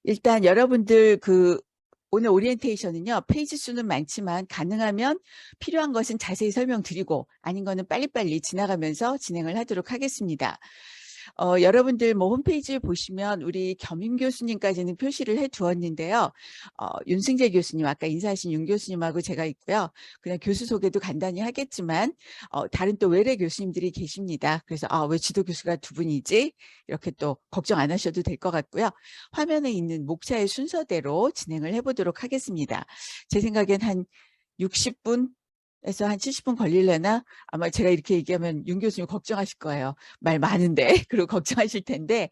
일단 여러분들 오늘 오리엔테이션은요, 페이지 수는 많지만 가능하면 필요한 것은 자세히 설명드리고 아닌 거는 빨리빨리 지나가면서 진행을 하도록 하겠습니다. 여러분들 뭐 홈페이지 보시면 우리 겸임 교수님까지는 표시를 해 두었는데요. 윤승재 교수님, 아까 인사하신 윤 교수님하고 제가 있고요. 그냥 교수 소개도 간단히 하겠지만 다른 또 외래 교수님들이 계십니다. 그래서 왜 지도 교수가 두 분이지? 이렇게 또 걱정 안 하셔도 될 것 같고요. 화면에 있는 목차의 순서대로 진행을 해보도록 하겠습니다. 제 생각엔 한 60분 에서 한 70분 걸리려나? 아마 제가 이렇게 얘기하면 윤 교수님 걱정하실 거예요. 말 많은데. 그리고 걱정하실 텐데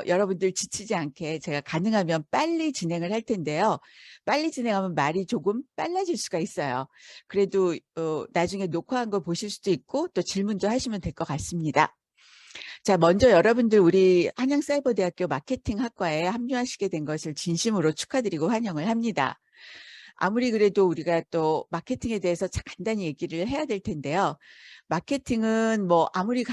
여러분들 지치지 않게 제가 가능하면 빨리 진행을 할 텐데요. 빨리 진행하면 말이 조금 빨라질 수가 있어요. 그래도 나중에 녹화한 거 보실 수도 있고 또 질문도 하시면 될 것 같습니다. 자, 먼저 여러분들 우리 한양사이버대학교 마케팅학과에 합류하시게 된 것을 진심으로 축하드리고 환영을 합니다. 아무리 그래도 우리가 또 마케팅에 대해서 간단히 얘기를 해야 될 텐데요. 마케팅은 뭐 아무리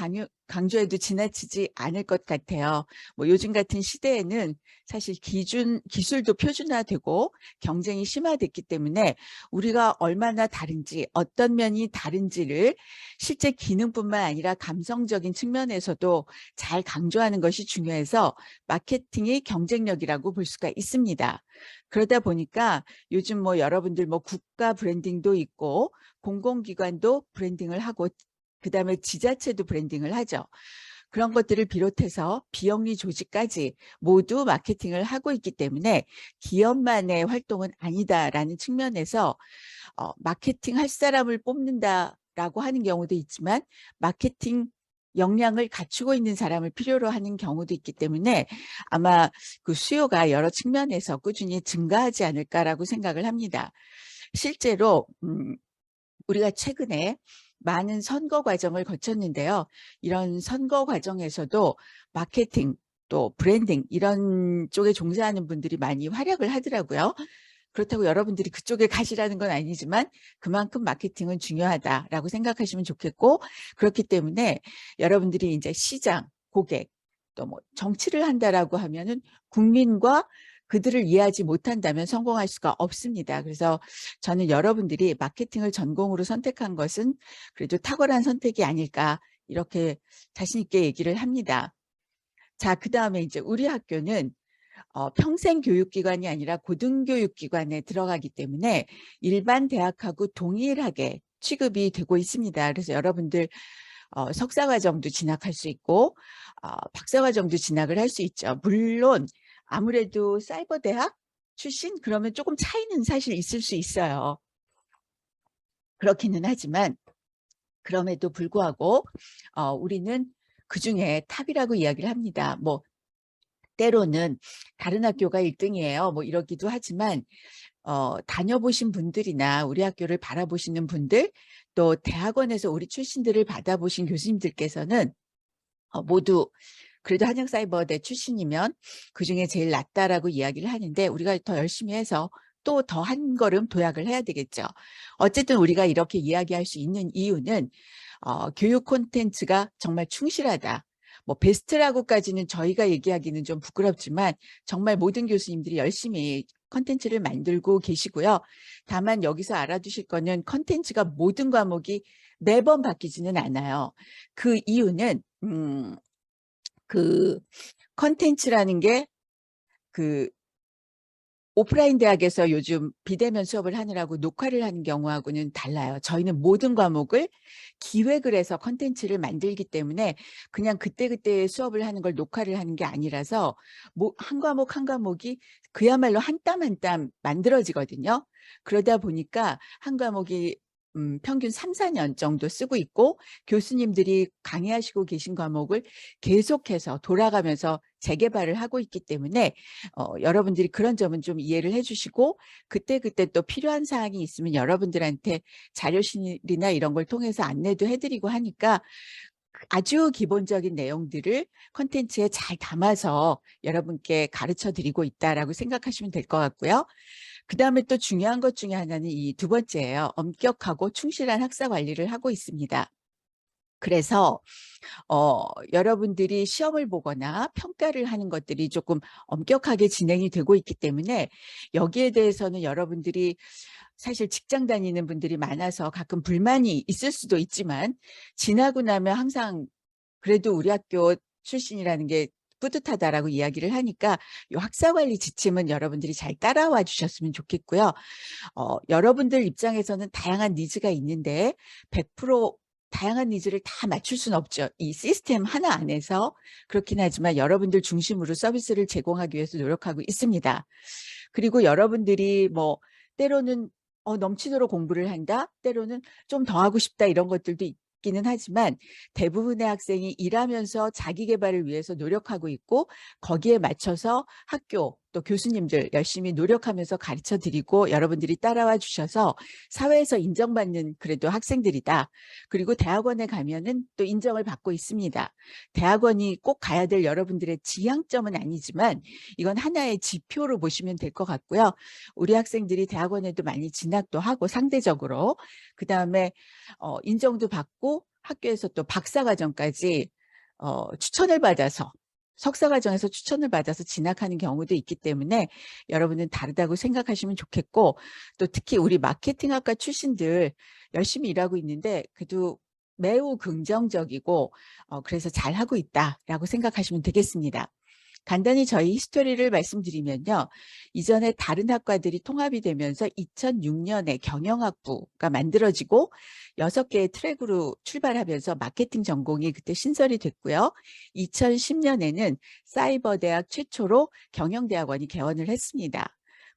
강조해도 지나치지 않을 것 같아요. 뭐 요즘 같은 시대에는 사실 기술도 표준화되고 경쟁이 심화됐기 때문에 우리가 얼마나 다른지, 어떤 면이 다른지를 실제 기능뿐만 아니라 감성적인 측면에서도 잘 강조하는 것이 중요해서 마케팅의 경쟁력이라고 볼 수가 있습니다. 그러다 보니까 요즘 뭐 여러분들 뭐 국가 브랜딩도 있고 공공기관도 브랜딩을 하고 그다음에 지자체도 브랜딩을 하죠. 그런 것들을 비롯해서 비영리 조직까지 모두 마케팅을 하고 있기 때문에 기업만의 활동은 아니다라는 측면에서 마케팅 할 사람을 뽑는다라고 하는 경우도 있지만 마케팅 역량을 갖추고 있는 사람을 필요로 하는 경우도 있기 때문에 아마 그 수요가 여러 측면에서 꾸준히 증가하지 않을까라고 생각을 합니다. 실제로 우리가 최근에 많은 선거 과정을 거쳤는데요. 이런 선거 과정에서도 마케팅 또 브랜딩 이런 쪽에 종사하는 분들이 많이 활약을 하더라고요. 그렇다고 여러분들이 그쪽에 가시라는 건 아니지만 그만큼 마케팅은 중요하다라고 생각하시면 좋겠고, 그렇기 때문에 여러분들이 이제 시장, 고객, 또 뭐 정치를 한다라고 하면은 국민과 그들을 이해하지 못한다면 성공할 수가 없습니다. 그래서 저는 여러분들이 마케팅을 전공으로 선택한 것은 그래도 탁월한 선택이 아닐까 이렇게 자신 있게 얘기를 합니다. 자, 그다음에 이제 우리 학교는 평생교육기관이 아니라 고등교육기관에 들어가기 때문에 일반 대학하고 동일하게 취급이 되고 있습니다. 그래서 여러분들 석사과정도 진학할 수 있고 박사과정도 진학을 할 수 있죠. 물론 아무래도 사이버대학 출신 그러면 조금 차이는 사실 있을 수 있어요. 그렇기는 하지만 그럼에도 불구하고 우리는 그중에 탑이라고 이야기를 합니다. 뭐 때로는 다른 학교가 1등이에요. 뭐 이러기도 하지만 다녀보신 분들이나 우리 학교를 바라보시는 분들 또 대학원에서 우리 출신들을 받아보신 교수님들께서는 모두 그래도 한양사이버대 출신이면 그중에 제일 낫다라고 이야기를 하는데 우리가 더 열심히 해서 또 더 한 걸음 도약을 해야 되겠죠. 어쨌든 우리가 이렇게 이야기할 수 있는 이유는 교육 콘텐츠가 정말 충실하다. 뭐 베스트라고까지는 저희가 얘기하기는 좀 부끄럽지만 정말 모든 교수님들이 열심히 콘텐츠를 만들고 계시고요. 다만 여기서 알아두실 거는 콘텐츠가 모든 과목이 매번 바뀌지는 않아요. 그 이유는 그 콘텐츠라는 게 오프라인 대학에서 요즘 비대면 수업을 하느라고 녹화를 하는 경우하고는 달라요. 저희는 모든 과목을 기획을 해서 컨텐츠를 만들기 때문에 그냥 그때그때 수업을 하는 걸 녹화를 하는 게 아니라서 한 과목 한 과목이 그야말로 한 땀 한 땀 만들어지거든요. 그러다 보니까 한 과목이 평균 3, 4년 정도 쓰고 있고 교수님들이 강의하시고 계신 과목을 계속해서 돌아가면서 재개발을 하고 있기 때문에 여러분들이 그런 점은 좀 이해를 해주시고 그때그때 또 필요한 사항이 있으면 여러분들한테 자료실이나 이런 걸 통해서 안내도 해드리고 하니까 아주 기본적인 내용들을 콘텐츠에 잘 담아서 여러분께 가르쳐 드리고 있다라고 생각하시면 될 것 같고요. 그다음에 또 중요한 것 중에 하나는 이 두 번째예요. 엄격하고 충실한 학사 관리를 하고 있습니다. 그래서 여러분들이 시험을 보거나 평가를 하는 것들이 조금 엄격하게 진행이 되고 있기 때문에 여기에 대해서는 여러분들이 사실 직장 다니는 분들이 많아서 가끔 불만이 있을 수도 있지만 지나고 나면 항상 그래도 우리 학교 출신이라는 게 뿌듯하다라고 이야기를 하니까 이 학사관리 지침은 여러분들이 잘 따라와 주셨으면 좋겠고요. 여러분들 입장에서는 다양한 니즈가 있는데 100% 다양한 니즈를 다 맞출 수는 없죠. 이 시스템 하나 안에서. 그렇긴 하지만 여러분들 중심으로 서비스를 제공하기 위해서 노력하고 있습니다. 그리고 여러분들이 뭐 때로는 넘치도록 공부를 한다, 때로는 좀 더 하고 싶다 이런 것들도 있기는 하지만 대부분의 학생이 일하면서 자기 개발을 위해서 노력하고 있고 거기에 맞춰서 학교 또 교수님들 열심히 노력하면서 가르쳐 드리고 여러분들이 따라와 주셔서 사회에서 인정받는 그래도 학생들이다. 그리고 대학원에 가면은 또 인정을 받고 있습니다. 대학원이 꼭 가야 될 여러분들의 지향점은 아니지만 이건 하나의 지표로 보시면 될 것 같고요. 우리 학생들이 대학원에도 많이 진학도 하고 상대적으로 그다음에 인정도 받고 학교에서 또 박사과정까지 추천을 받아서 석사과정에서 추천을 받아서 진학하는 경우도 있기 때문에 여러분은 다르다고 생각하시면 좋겠고 또 특히 우리 마케팅학과 출신들 열심히 일하고 있는데 그래도 매우 긍정적이고 그래서 잘하고 있다라고 생각하시면 되겠습니다. 간단히 저희 히스토리를 말씀드리면요. 이전에 다른 학과들이 통합이 되면서 2006년에 경영학부가 만들어지고 6개의 트랙으로 출발하면서 마케팅 전공이 그때 신설이 됐고요. 2010년에는 사이버대학 최초로 경영대학원이 개원을 했습니다.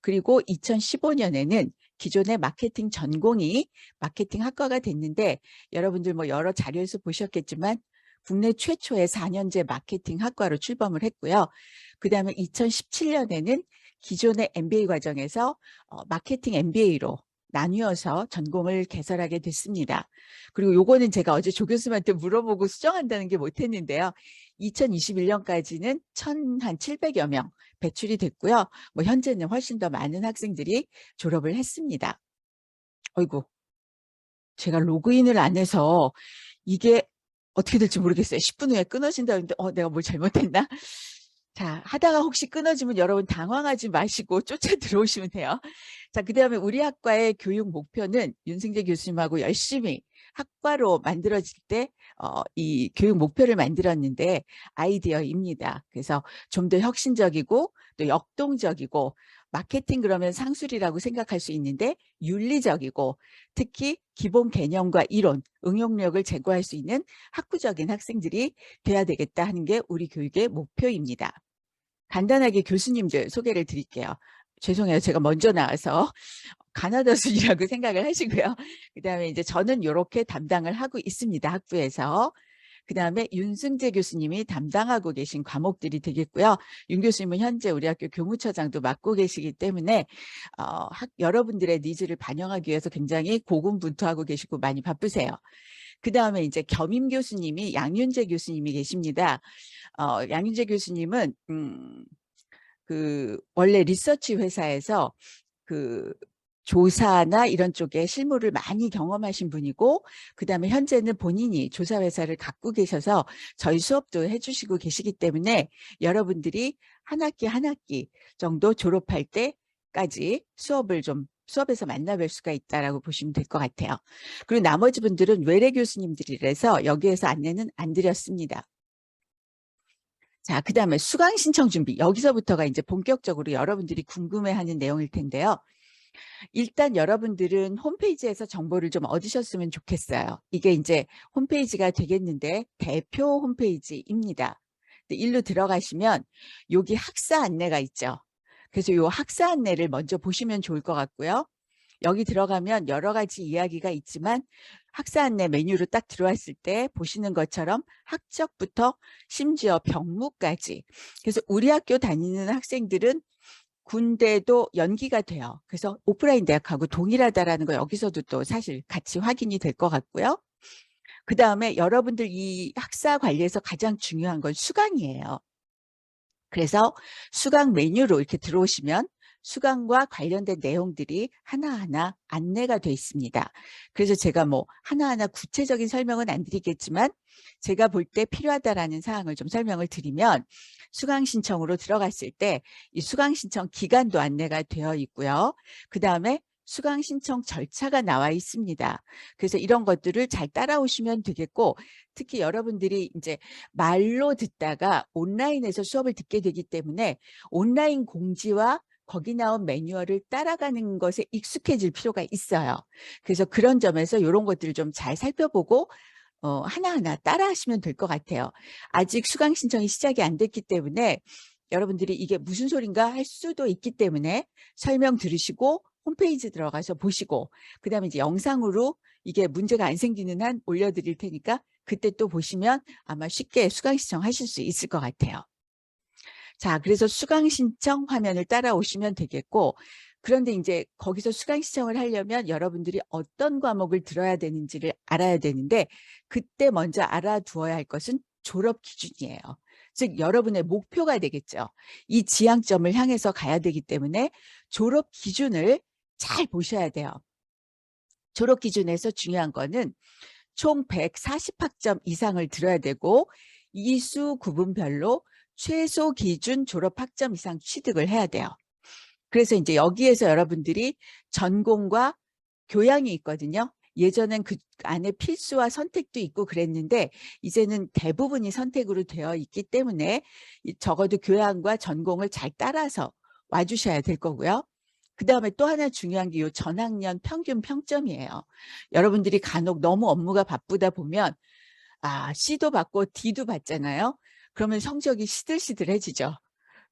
그리고 2015년에는 기존의 마케팅 전공이 마케팅 학과가 됐는데 여러분들 뭐 여러 자료에서 보셨겠지만 국내 최초의 4년제 마케팅 학과로 출범을 했고요. 그 다음에 2017년에는 기존의 MBA 과정에서 마케팅 MBA로 나뉘어서 전공을 개설하게 됐습니다. 그리고 요거는 제가 어제 조 교수님한테 물어보고 수정한다는 게 못했는데요. 2021년까지는 1,700여 명 배출이 됐고요. 뭐 현재는 훨씬 더 많은 학생들이 졸업을 했습니다. 어이구, 제가 로그인을 안 해서 이게 어떻게 될지 모르겠어요. 10분 후에 끊어진다는데 내가 뭘 잘못했나? 자, 하다가 혹시 끊어지면 여러분 당황하지 마시고 쫓아 들어오시면 돼요. 자, 그 다음에 우리 학과의 교육 목표는 윤승재 교수님하고 열심히 학과로 만들어질 때 이 교육 목표를 만들었는데 아이디어입니다. 그래서 좀 더 혁신적이고 또 역동적이고 마케팅 그러면 상술이라고 생각할 수 있는데 윤리적이고 특히 기본 개념과 이론, 응용력을 제고할 수 있는 학구적인 학생들이 돼야 되겠다 하는 게 우리 교육의 목표입니다. 간단하게 교수님들 소개를 드릴게요. 죄송해요. 제가 먼저 나와서 가나다 순이라고 생각을 하시고요. 그다음에 이제 저는 이렇게 담당을 하고 있습니다. 학부에서. 그다음에 윤승재 교수님이 담당하고 계신 과목들이 되겠고요. 윤 교수님은 현재 우리 학교 교무처장도 맡고 계시기 때문에 여러분들의 니즈를 반영하기 위해서 굉장히 고군분투하고 계시고 많이 바쁘세요. 그다음에 이제 겸임 교수님이 양윤재 교수님이 계십니다. 양윤재 교수님은 원래 리서치 회사에서 조사나 이런 쪽에 실무를 많이 경험하신 분이고 그다음에 현재는 본인이 조사회사를 갖고 계셔서 저희 수업도 해주시고 계시기 때문에 여러분들이 한 학기 한 학기 정도 졸업할 때까지 수업에서 만나뵐 수가 있다라고 보시면 될 것 같아요. 그리고 나머지 분들은 외래 교수님들이라서 여기에서 안내는 안 드렸습니다. 자, 그 다음에 수강 신청 준비. 여기서부터가 이제 본격적으로 여러분들이 궁금해하는 내용일 텐데요. 일단 여러분들은 홈페이지에서 정보를 좀 얻으셨으면 좋겠어요. 이게 이제 홈페이지가 되겠는데 대표 홈페이지입니다. 일로 들어가시면 여기 학사 안내가 있죠. 그래서 이 학사 안내를 먼저 보시면 좋을 것 같고요. 여기 들어가면 여러 가지 이야기가 있지만 학사 안내 메뉴로 딱 들어왔을 때 보시는 것처럼 학적부터 심지어 병무까지. 그래서 우리 학교 다니는 학생들은 군대도 연기가 돼요. 그래서 오프라인 대학하고 동일하다라는 거 여기서도 또 사실 같이 확인이 될 것 같고요. 그 다음에 여러분들 이 학사 관리에서 가장 중요한 건 수강이에요. 그래서 수강 메뉴로 이렇게 들어오시면 수강과 관련된 내용들이 하나하나 안내가 돼 있습니다. 그래서 제가 뭐 하나하나 구체적인 설명은 안 드리겠지만 제가 볼 때 필요하다라는 사항을 좀 설명을 드리면 수강 신청으로 들어갔을 때 이 수강 신청 기간도 안내가 되어 있고요. 그다음에 수강 신청 절차가 나와 있습니다. 그래서 이런 것들을 잘 따라오시면 되겠고, 특히 여러분들이 이제 말로 듣다가 온라인에서 수업을 듣게 되기 때문에 온라인 공지와 거기 나온 매뉴얼을 따라가는 것에 익숙해질 필요가 있어요. 그래서 그런 점에서 이런 것들을 좀 잘 살펴보고 하나하나 따라 하시면 될 것 같아요. 아직 수강 신청이 시작이 안 됐기 때문에 여러분들이 이게 무슨 소린가 할 수도 있기 때문에 설명 들으시고 홈페이지 들어가서 보시고, 그다음에 이제 영상으로 이게 문제가 안 생기는 한 올려드릴 테니까 그때 또 보시면 아마 쉽게 수강 신청하실 수 있을 것 같아요. 자, 그래서 수강 신청 화면을 따라오시면 되겠고, 그런데 이제 거기서 수강 신청을 하려면 여러분들이 어떤 과목을 들어야 되는지를 알아야 되는데, 그때 먼저 알아두어야 할 것은 졸업 기준이에요. 즉 여러분의 목표가 되겠죠. 이 지향점을 향해서 가야 되기 때문에 졸업 기준을 잘 보셔야 돼요. 졸업 기준에서 중요한 거는 총 140학점 이상을 들어야 되고 이수 구분별로 최소 기준 졸업 학점 이상 취득을 해야 돼요. 그래서 이제 여기에서 여러분들이 전공과 교양이 있거든요. 예전엔 그 안에 필수와 선택도 있고 그랬는데 이제는 대부분이 선택으로 되어 있기 때문에 적어도 교양과 전공을 잘 따라서 와주셔야 될 거고요. 그 다음에 또 하나 중요한 게 이 전학년 평균 평점이에요. 여러분들이 간혹 너무 업무가 바쁘다 보면 C도 받고 D도 받잖아요. 그러면 성적이 시들시들해지죠.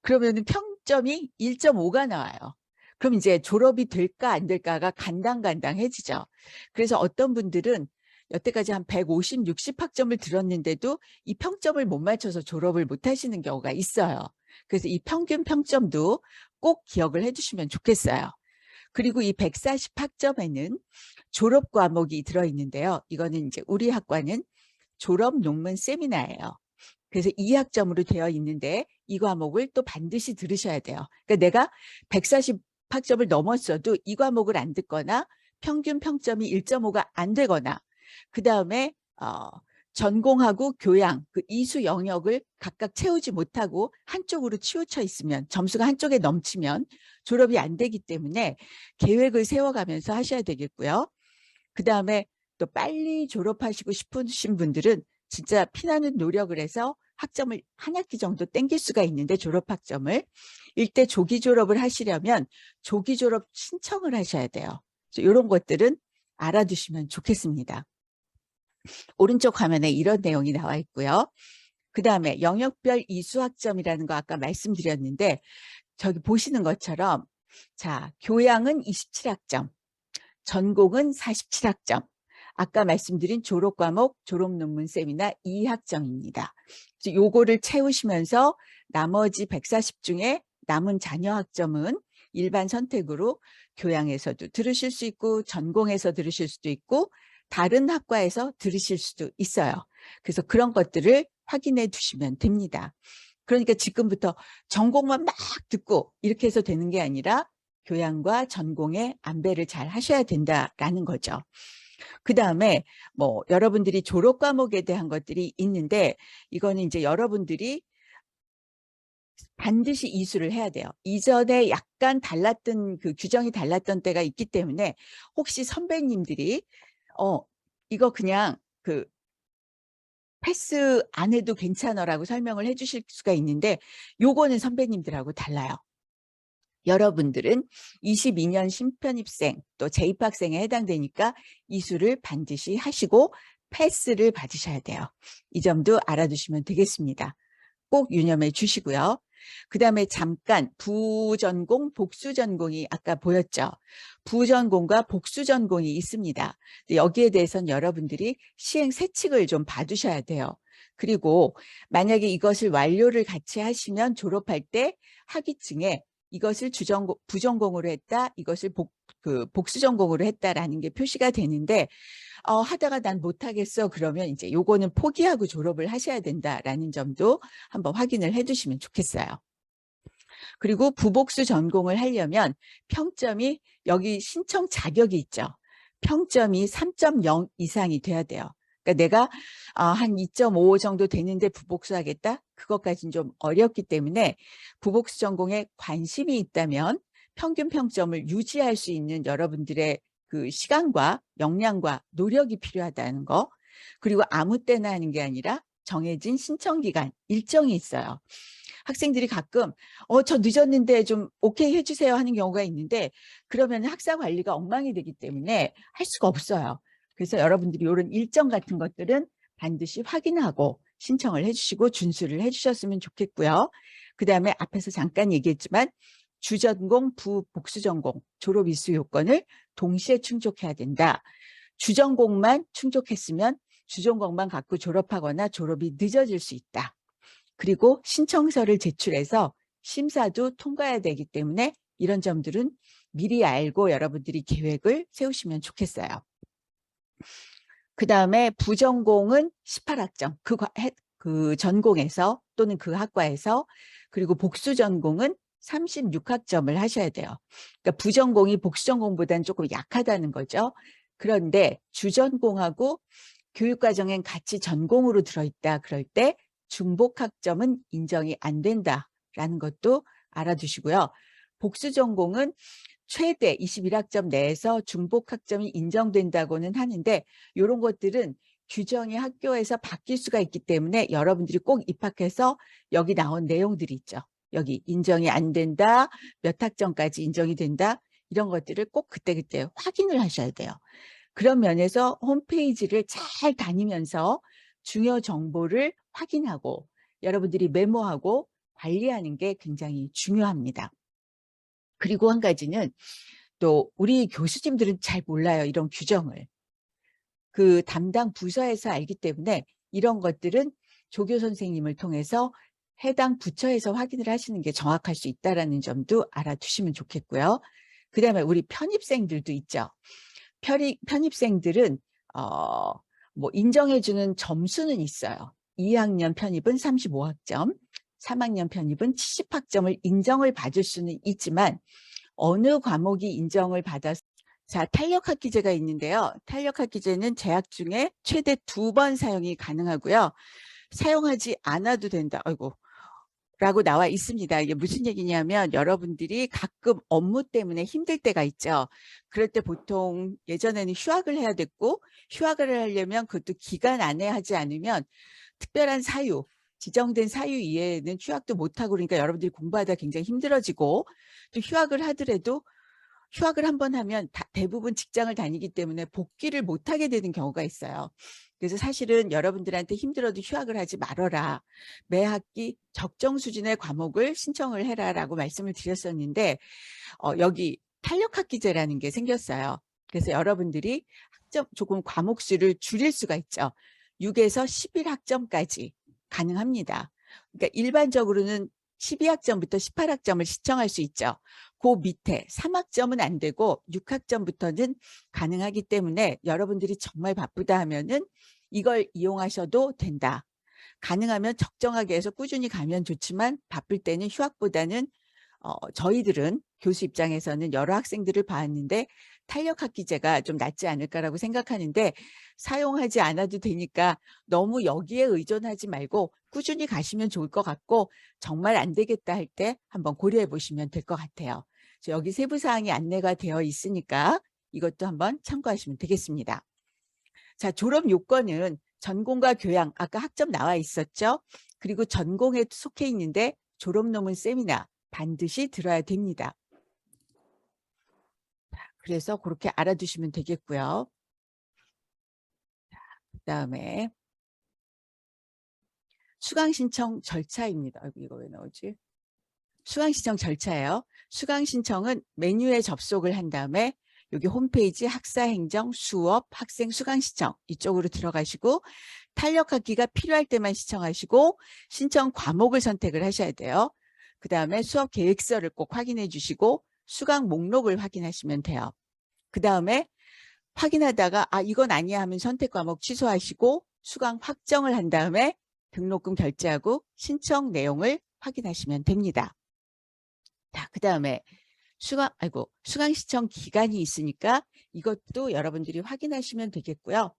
그러면 평점이 1.5가 나와요. 그럼 이제 졸업이 될까 안 될까가 간당간당해지죠. 그래서 어떤 분들은 여태까지 한 150, 60학점을 들었는데도 이 평점을 못 맞춰서 졸업을 못 하시는 경우가 있어요. 그래서 이 평균 평점도 꼭 기억을 해주시면 좋겠어요. 그리고 이 140학점에는 졸업 과목이 들어있는데요. 이거는 이제 우리 학과는 졸업 논문 세미나예요. 그래서 2학점으로 되어 있는데 이 과목을 또 반드시 들으셔야 돼요. 그러니까 내가 140학점을 넘었어도 이 과목을 안 듣거나 평균 평점이 1.5가 안 되거나 그 다음에 전공하고 교양 그 이수 영역을 각각 채우지 못하고 한쪽으로 치우쳐 있으면 점수가 한쪽에 넘치면 졸업이 안 되기 때문에 계획을 세워가면서 하셔야 되겠고요. 그 다음에 또 빨리 졸업하시고 싶으신 분들은 진짜 피나는 노력을 해서 학점을 한 학기 정도 땡길 수가 있는데 졸업학점을 일대 조기 졸업을 하시려면 조기 졸업 신청을 하셔야 돼요. 이런 것들은 알아두시면 좋겠습니다. 오른쪽 화면에 이런 내용이 나와 있고요. 그 다음에 영역별 이수학점이라는 거 아까 말씀드렸는데 저기 보시는 것처럼 자 교양은 27학점, 전공은 47학점, 아까 말씀드린 졸업과목, 졸업논문 세미나 2학점입니다. 요거를 채우시면서 나머지 140 중에 남은 자녀 학점은 일반 선택으로 교양에서도 들으실 수 있고 전공에서 들으실 수도 있고 다른 학과에서 들으실 수도 있어요. 그래서 그런 것들을 확인해 두시면 됩니다. 그러니까 지금부터 전공만 막 듣고 이렇게 해서 되는 게 아니라 교양과 전공의 안배를 잘 하셔야 된다라는 거죠. 그 다음에 뭐 여러분들이 졸업 과목에 대한 것들이 있는데 이거는 이제 여러분들이 반드시 이수를 해야 돼요. 이전에 약간 달랐던 그 규정이 달랐던 때가 있기 때문에 혹시 선배님들이 이거 그냥 그 패스 안 해도 괜찮아라고 설명을 해 주실 수가 있는데 요거는 선배님들하고 달라요. 여러분들은 22년 신편입생 또 재입학생에 해당되니까 이수를 반드시 하시고 패스를 받으셔야 돼요. 이 점도 알아두시면 되겠습니다. 꼭 유념해 주시고요. 그 다음에 잠깐 부전공, 복수전공이 아까 보였죠. 부전공과 복수전공이 있습니다. 여기에 대해서는 여러분들이 시행세칙을 좀 봐두셔야 돼요. 그리고 만약에 이것을 완료를 같이 하시면 졸업할 때 학위증에 이것을 부전공으로 했다, 이것을 복수전공으로 했다라는 게 표시가 되는데 하다가 난 못하겠어 그러면 이제 요거는 포기하고 졸업을 하셔야 된다라는 점도 한번 확인을 해 두시면 좋겠어요. 그리고 부복수 전공을 하려면 평점이 여기 신청 자격이 있죠. 평점이 3.0 이상이 돼야 돼요. 그러니까 내가 한 2.5 정도 되는데 부복수 하겠다? 그것까지는 좀 어렵기 때문에 부복수 전공에 관심이 있다면 평균 평점을 유지할 수 있는 여러분들의 그 시간과 역량과 노력이 필요하다는 거. 그리고 아무 때나 하는 게 아니라 정해진 신청 기간, 일정이 있어요. 학생들이 가끔 저 늦었는데 좀 오케이 해주세요 하는 경우가 있는데 그러면 학사 관리가 엉망이 되기 때문에 할 수가 없어요. 그래서 여러분들이 이런 일정 같은 것들은 반드시 확인하고 신청을 해주시고 준수를 해주셨으면 좋겠고요. 그 다음에 앞에서 잠깐 얘기했지만 주전공, 부복수전공 졸업 이수 요건을 동시에 충족해야 된다. 주전공만 충족했으면 주전공만 갖고 졸업하거나 졸업이 늦어질 수 있다. 그리고 신청서를 제출해서 심사도 통과해야 되기 때문에 이런 점들은 미리 알고 여러분들이 계획을 세우시면 좋겠어요. 그 다음에 부전공은 18학점, 그 전공에서 또는 그 학과에서, 그리고 복수전공은 36학점을 하셔야 돼요. 그러니까 부전공이 복수전공보다는 조금 약하다는 거죠. 그런데 주전공하고 교육과정엔 같이 전공으로 들어있다 그럴 때 중복학점은 인정이 안 된다라는 것도 알아두시고요. 복수전공은 최대 21학점 내에서 중복학점이 인정된다고는 하는데 이런 것들은 규정이 학교에서 바뀔 수가 있기 때문에 여러분들이 꼭 입학해서 여기 나온 내용들이 있죠. 여기 인정이 안 된다, 몇 학점까지 인정이 된다, 이런 것들을 꼭 그때그때 확인을 하셔야 돼요. 그런 면에서 홈페이지를 잘 다니면서 중요 정보를 확인하고 여러분들이 메모하고 관리하는 게 굉장히 중요합니다. 그리고 한 가지는 또 우리 교수님들은 잘 몰라요. 이런 규정을. 그 담당 부서에서 알기 때문에 이런 것들은 조교 선생님을 통해서 해당 부처에서 확인을 하시는 게 정확할 수 있다는 점도 알아두시면 좋겠고요. 그 다음에 우리 편입생들도 있죠. 편입생들은 뭐 인정해주는 점수는 있어요. 2학년 편입은 35학점, 3학년 편입은 70학점을 인정을 받을 수는 있지만 어느 과목이 인정을 받아서 자, 탄력학기제가 있는데요. 탄력학기제는 재학 중에 최대 2번 사용이 가능하고요. 사용하지 않아도 된다. 아이고. 라고 나와 있습니다. 이게 무슨 얘기냐면 여러분들이 가끔 업무 때문에 힘들 때가 있죠. 그럴 때 보통 예전에는 휴학을 해야 됐고 휴학을 하려면 그것도 기간 안에 하지 않으면 특별한 사유, 지정된 사유 이외에는 휴학도 못하고 그러니까 여러분들이 공부하다 굉장히 힘들어지고 또 휴학을 하더라도 휴학을 한번 하면 대부분 직장을 다니기 때문에 복귀를 못하게 되는 경우가 있어요. 그래서 사실은 여러분들한테 힘들어도 휴학을 하지 말아라. 매 학기 적정 수준의 과목을 신청을 해라라고 말씀을 드렸었는데 여기 탄력학기제라는 게 생겼어요. 그래서 여러분들이 학점 조금 과목 수를 줄일 수가 있죠. 6에서 11학점까지 가능합니다. 그러니까 일반적으로는 12학점부터 18학점을 신청할 수 있죠. 그 밑에 3학점은 안 되고 6학점부터는 가능하기 때문에 여러분들이 정말 바쁘다 하면은 이걸 이용하셔도 된다. 가능하면 적정하게 해서 꾸준히 가면 좋지만 바쁠 때는 휴학보다는 저희들은 교수 입장에서는 여러 학생들을 봤는데 탄력학기제가 좀 낫지 않을까라고 생각하는데 사용하지 않아도 되니까 너무 여기에 의존하지 말고 꾸준히 가시면 좋을 것 같고 정말 안 되겠다 할 때 한번 고려해 보시면 될 것 같아요. 여기 세부사항이 안내가 되어 있으니까 이것도 한번 참고하시면 되겠습니다. 자, 졸업 요건은 전공과 교양, 아까 학점 나와 있었죠? 그리고 전공에 속해 있는데 졸업 논문 세미나 반드시 들어야 됩니다. 그래서 그렇게 알아두시면 되겠고요. 그다음에 수강 신청 절차입니다. 이거 왜 나오지? 수강 신청 절차예요. 수강 신청은 메뉴에 접속을 한 다음에 여기 홈페이지 학사행정 수업 학생 수강 신청 이쪽으로 들어가시고 탄력학기가 필요할 때만 신청하시고 신청 과목을 선택을 하셔야 돼요. 그 다음에 수업 계획서를 꼭 확인해 주시고 수강 목록을 확인하시면 돼요. 그 다음에 확인하다가 이건 아니야 하면 선택 과목 취소하시고 수강 확정을 한 다음에 등록금 결제하고 신청 내용을 확인하시면 됩니다. 자, 그다음에 수강 신청 기간이 있으니까 이것도 여러분들이 확인하시면 되겠고요.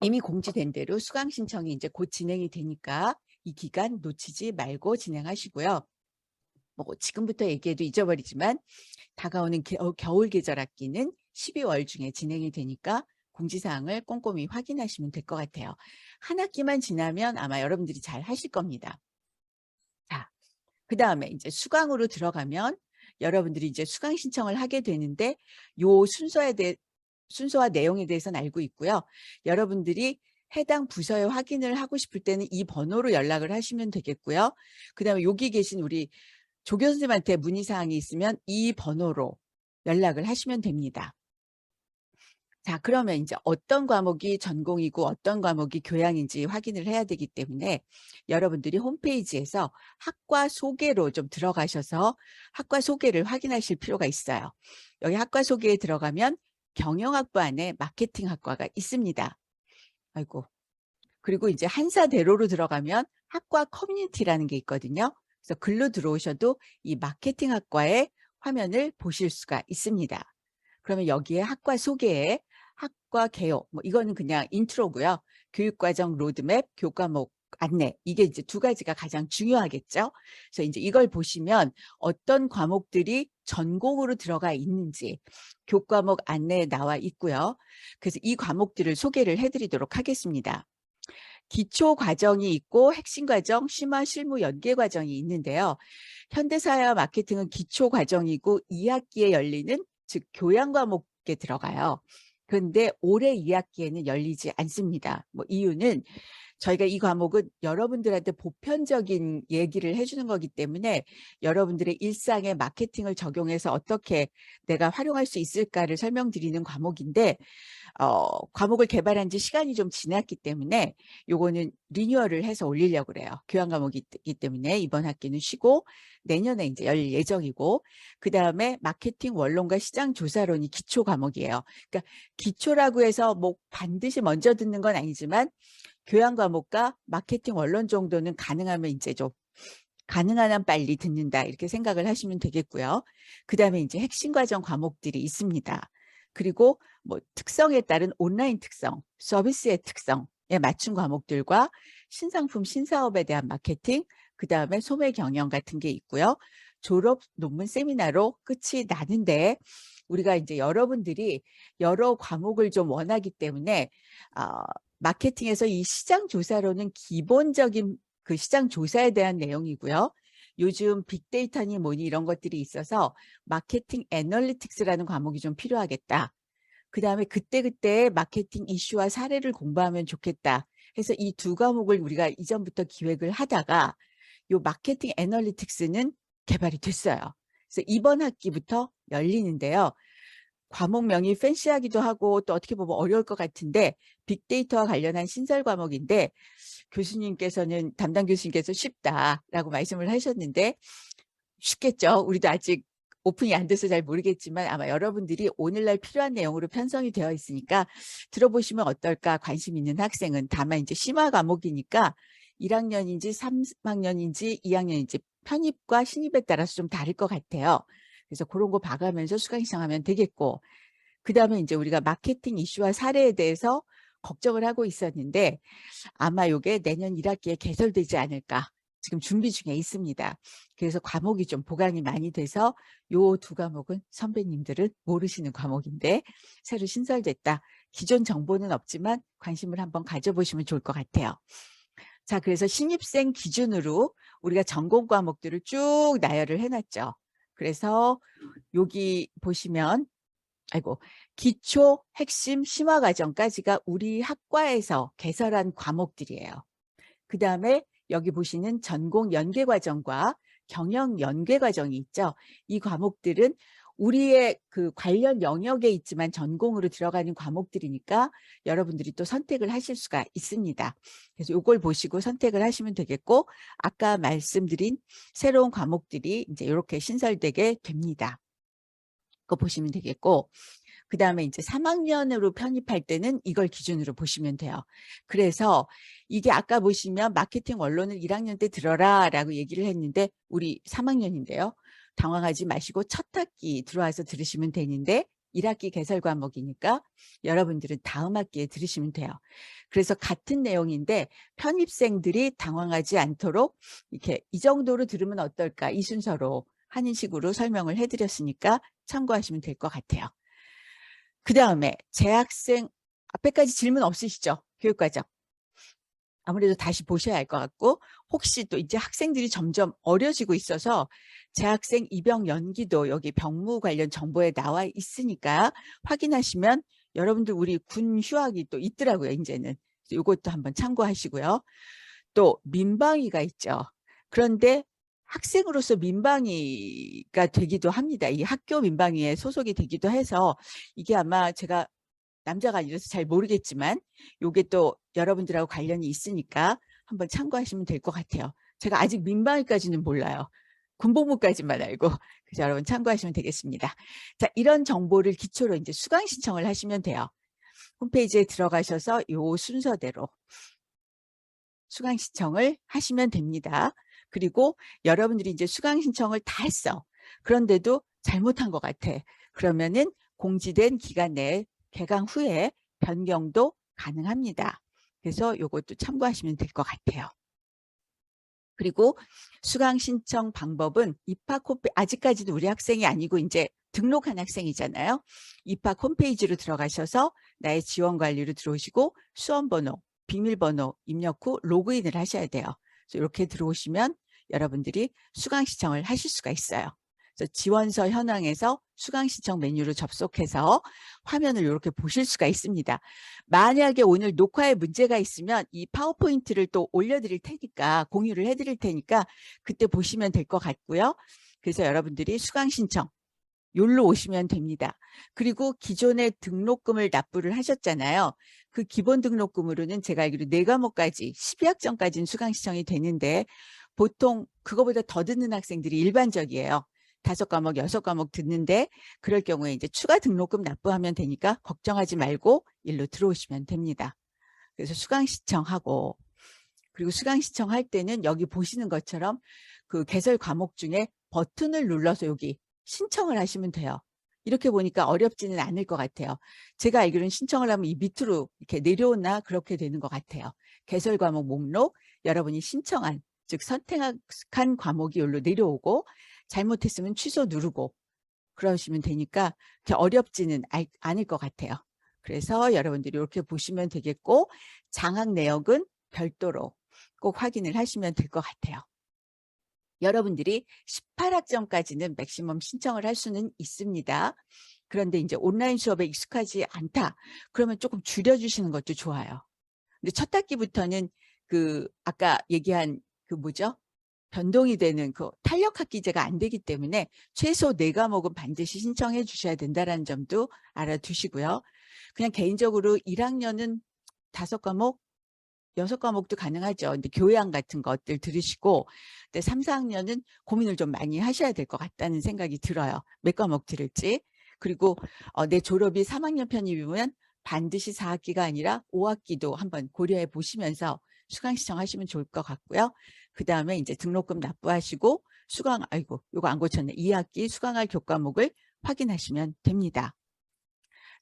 이미 공지된 대로 수강 신청이 이제 곧 진행이 되니까 이 기간 놓치지 말고 진행하시고요. 뭐 지금부터 얘기해도 잊어버리지만 다가오는 겨울 계절 학기는 12월 중에 진행이 되니까 공지사항을 꼼꼼히 확인하시면 될 것 같아요. 한 학기만 지나면 아마 여러분들이 잘 하실 겁니다. 자, 그다음에 이제 수강으로 들어가면 여러분들이 이제 수강 신청을 하게 되는데 요 순서와 내용에 대해서는 알고 있고요. 여러분들이 해당 부서에 확인을 하고 싶을 때는 이 번호로 연락을 하시면 되겠고요. 그다음에 여기 계신 우리 조교 선생님한테 문의사항이 있으면 이 번호로 연락을 하시면 됩니다. 자, 그러면 이제 어떤 과목이 전공이고 어떤 과목이 교양인지 확인을 해야 되기 때문에 여러분들이 홈페이지에서 학과 소개로 좀 들어가셔서 학과 소개를 확인하실 필요가 있어요. 여기 학과 소개에 들어가면 경영학부 안에 마케팅학과가 있습니다. 아이고. 그리고 이제 한사대로로 들어가면 학과 커뮤니티라는 게 있거든요. 그래서 글로 들어오셔도 이 마케팅학과의 화면을 보실 수가 있습니다. 그러면 여기에 학과 소개에 학과 개요, 뭐 이거는 그냥 인트로고요. 교육과정 로드맵, 교과목 안내, 이게 이제 두 가지가 가장 중요하겠죠. 그래서 이제 이걸 보시면 어떤 과목들이 전공으로 들어가 있는지 교과목 안내에 나와 있고요. 그래서 이 과목들을 소개를 해드리도록 하겠습니다. 기초 과정이 있고 핵심 과정, 심화, 실무, 연계 과정이 있는데요. 현대사회와 마케팅은 기초 과정이고 2학기에 열리는 즉 교양 과목에 들어가요. 그런데 올해 2학기에는 열리지 않습니다. 뭐 이유는 저희가 이 과목은 여러분들한테 보편적인 얘기를 해주는 거기 때문에 여러분들의 일상에 마케팅을 적용해서 어떻게 내가 활용할 수 있을까를 설명드리는 과목인데 과목을 개발한 지 시간이 좀 지났기 때문에 요거는 리뉴얼을 해서 올리려고 그래요. 교양 과목이기 때문에 이번 학기는 쉬고 내년에 이제 열릴 예정이고, 그 다음에 마케팅 원론과 시장 조사론이 기초 과목이에요. 그러니까 기초라고 해서 뭐 반드시 먼저 듣는 건 아니지만 교양 과목과 마케팅 원론 정도는 가능하면 이제 좀 가능한 한 빨리 듣는다 이렇게 생각을 하시면 되겠고요. 그 다음에 이제 핵심 과정 과목들이 있습니다. 그리고 뭐 특성에 따른 온라인 특성, 서비스의 특성에 맞춘 과목들과 신상품, 신사업에 대한 마케팅, 그 다음에 소매 경영 같은 게 있고요. 졸업 논문 세미나로 끝이 나는데 우리가 이제 여러분들이 여러 과목을 좀 원하기 때문에 마케팅에서 이 시장 조사로는 기본적인 그 시장 조사에 대한 내용이고요. 요즘 빅데이터니 뭐니 이런 것들이 있어서 마케팅 애널리틱스라는 과목이 좀 필요하겠다. 그 다음에 그때그때 마케팅 이슈와 사례를 공부하면 좋겠다 해서 이 두 과목을 우리가 이전부터 기획을 하다가 요 마케팅 애널리틱스는 개발이 됐어요. 그래서 이번 학기부터 열리는데요. 과목명이 팬시하기도 하고 또 어떻게 보면 어려울 것 같은데 빅데이터와 관련한 신설 과목인데 교수님께서는 담당 교수님께서 쉽다라고 말씀을 하셨는데 쉽겠죠. 우리도 아직 오픈이 안 돼서 잘 모르겠지만 아마 여러분들이 오늘날 필요한 내용으로 편성이 되어 있으니까 들어보시면 어떨까 관심 있는 학생은. 다만 이제 심화 과목이니까 1학년인지 3학년인지 2학년인지 편입과 신입에 따라서 좀 다를 것 같아요. 그래서 그런 거 봐가면서 수강 신청하면 되겠고, 그 다음에 이제 우리가 마케팅 이슈와 사례에 대해서 걱정을 하고 있었는데 아마 이게 내년 1학기에 개설되지 않을까 지금 준비 중에 있습니다. 그래서 과목이 좀 보강이 많이 돼서 요 두 과목은 선배님들은 모르시는 과목인데 새로 신설됐다. 기존 정보는 없지만 관심을 한번 가져보시면 좋을 것 같아요. 자, 그래서 신입생 기준으로 우리가 전공 과목들을 쭉 나열을 해놨죠. 그래서 여기 보시면 기초, 핵심, 심화 과정까지가 우리 학과에서 개설한 과목들이에요. 그 다음에 여기 보시는 전공 연계 과정과 경영 연계 과정이 있죠. 이 과목들은 우리의 그 관련 영역에 있지만 전공으로 들어가는 과목들이니까 여러분들이 또 선택을 하실 수가 있습니다. 그래서 이걸 보시고 선택을 하시면 되겠고, 아까 말씀드린 새로운 과목들이 이제 이렇게 신설되게 됩니다. 그거 보시면 되겠고, 그다음에 이제 3학년으로 편입할 때는 이걸 기준으로 보시면 돼요. 그래서 이게 아까 보시면 마케팅 원로는 1학년 때 들어라라고 얘기를 했는데 우리 3학년인데요. 당황하지 마시고 첫 학기 들어와서 들으시면 되는데 1학기 개설 과목이니까 여러분들은 다음 학기에 들으시면 돼요. 그래서 같은 내용인데 편입생들이 당황하지 않도록 이렇게 이 정도로 들으면 어떨까 이 순서로 하는 식으로 설명을 해드렸으니까 참고하시면 될 것 같아요. 그 다음에 재학생 앞에까지 질문 없으시죠? 교육과정. 아무래도 다시 보셔야 할 것 같고 혹시 또 이제 학생들이 점점 어려지고 있어서 재학생 입영 연기도 여기 병무 관련 정보에 나와 있으니까 확인하시면 여러분들 우리 군 휴학이 또 있더라고요. 이제는 이것도 한번 참고하시고요. 또 민방위가 있죠. 그런데 학생으로서 민방위가 되기도 합니다. 이 학교 민방위에 소속이 되기도 해서 이게 아마 제가 남자가 아니라서 잘 모르겠지만 이게 또 여러분들하고 관련이 있으니까 한번 참고하시면 될 것 같아요. 제가 아직 민방위까지는 몰라요. 군복무까지만 알고 그래서 여러분 참고하시면 되겠습니다. 자, 이런 정보를 기초로 이제 수강 신청을 하시면 돼요. 홈페이지에 들어가셔서 이 순서대로 수강 신청을 하시면 됩니다. 그리고 여러분들이 이제 수강 신청을 다 했어. 그런데도 잘못한 것 같아. 그러면은 공지된 기간 내에 개강 후에 변경도 가능합니다. 그래서 이것도 참고하시면 될 것 같아요. 그리고 수강 신청 방법은 입학 홈페이지, 아직까지도 우리 학생이 아니고 이제 등록한 학생이잖아요. 입학 홈페이지로 들어가셔서 나의 지원 관리로 들어오시고 수험번호, 비밀번호 입력 후 로그인을 하셔야 돼요. 그래서 이렇게 들어오시면 여러분들이 수강 신청을 하실 수가 있어요. 그래서 지원서 현황에서 수강 신청 메뉴로 접속해서 화면을 이렇게 보실 수가 있습니다. 만약에 오늘 녹화에 문제가 있으면 이 파워포인트를 또 올려드릴 테니까 공유를 해드릴 테니까 그때 보시면 될 것 같고요. 그래서 여러분들이 수강 신청 여기로 오시면 됩니다. 그리고 기존에 등록금을 납부를 하셨잖아요. 그 기본 등록금으로는 제가 알기로 4과목까지 12학점까지는 수강 신청이 되는데 보통 그거보다 더 듣는 학생들이 일반적이에요. 5과목, 6과목 듣는데 그럴 경우에 이제 추가 등록금 납부하면 되니까 걱정하지 말고 일로 들어오시면 됩니다. 그래서 수강 신청하고 그리고 수강 신청할 때는 여기 보시는 것처럼 그 개설 과목 중에 버튼을 눌러서 여기 신청을 하시면 돼요. 이렇게 보니까 어렵지는 않을 것 같아요. 제가 알기로는 신청을 하면 이 밑으로 이렇게 내려오나 그렇게 되는 것 같아요. 개설 과목 목록, 여러분이 신청한, 즉 선택한 과목이 여기로 내려오고 잘못했으면 취소 누르고 그러시면 되니까 그렇게 어렵지는 않을 것 같아요. 그래서 여러분들이 이렇게 보시면 되겠고 장학 내역은 별도로 꼭 확인을 하시면 될 것 같아요. 여러분들이 18학점까지는 맥시멈 신청을 할 수는 있습니다. 그런데 이제 온라인 수업에 익숙하지 않다. 그러면 조금 줄여주시는 것도 좋아요. 근데 첫 학기부터는 그 아까 얘기한 그 뭐죠? 변동이 되는 그 탄력학기제가 안 되기 때문에 최소 4과목은 반드시 신청해 주셔야 된다는 점도 알아두시고요. 그냥 개인적으로 1학년은 5과목, 6과목도 가능하죠. 근데 교양 같은 것들 들으시고 근데 3, 4학년은 고민을 좀 많이 하셔야 될 것 같다는 생각이 들어요. 몇 과목 들을지. 그리고 내 졸업이 3학년 편입이면 반드시 4학기가 아니라 5학기도 한번 고려해 보시면서 수강 신청하시면 좋을 것 같고요. 그 다음에 이제 등록금 납부하시고 수강, 아이고, 이거 안 고쳤네. 2학기 수강할 교과목을 확인하시면 됩니다.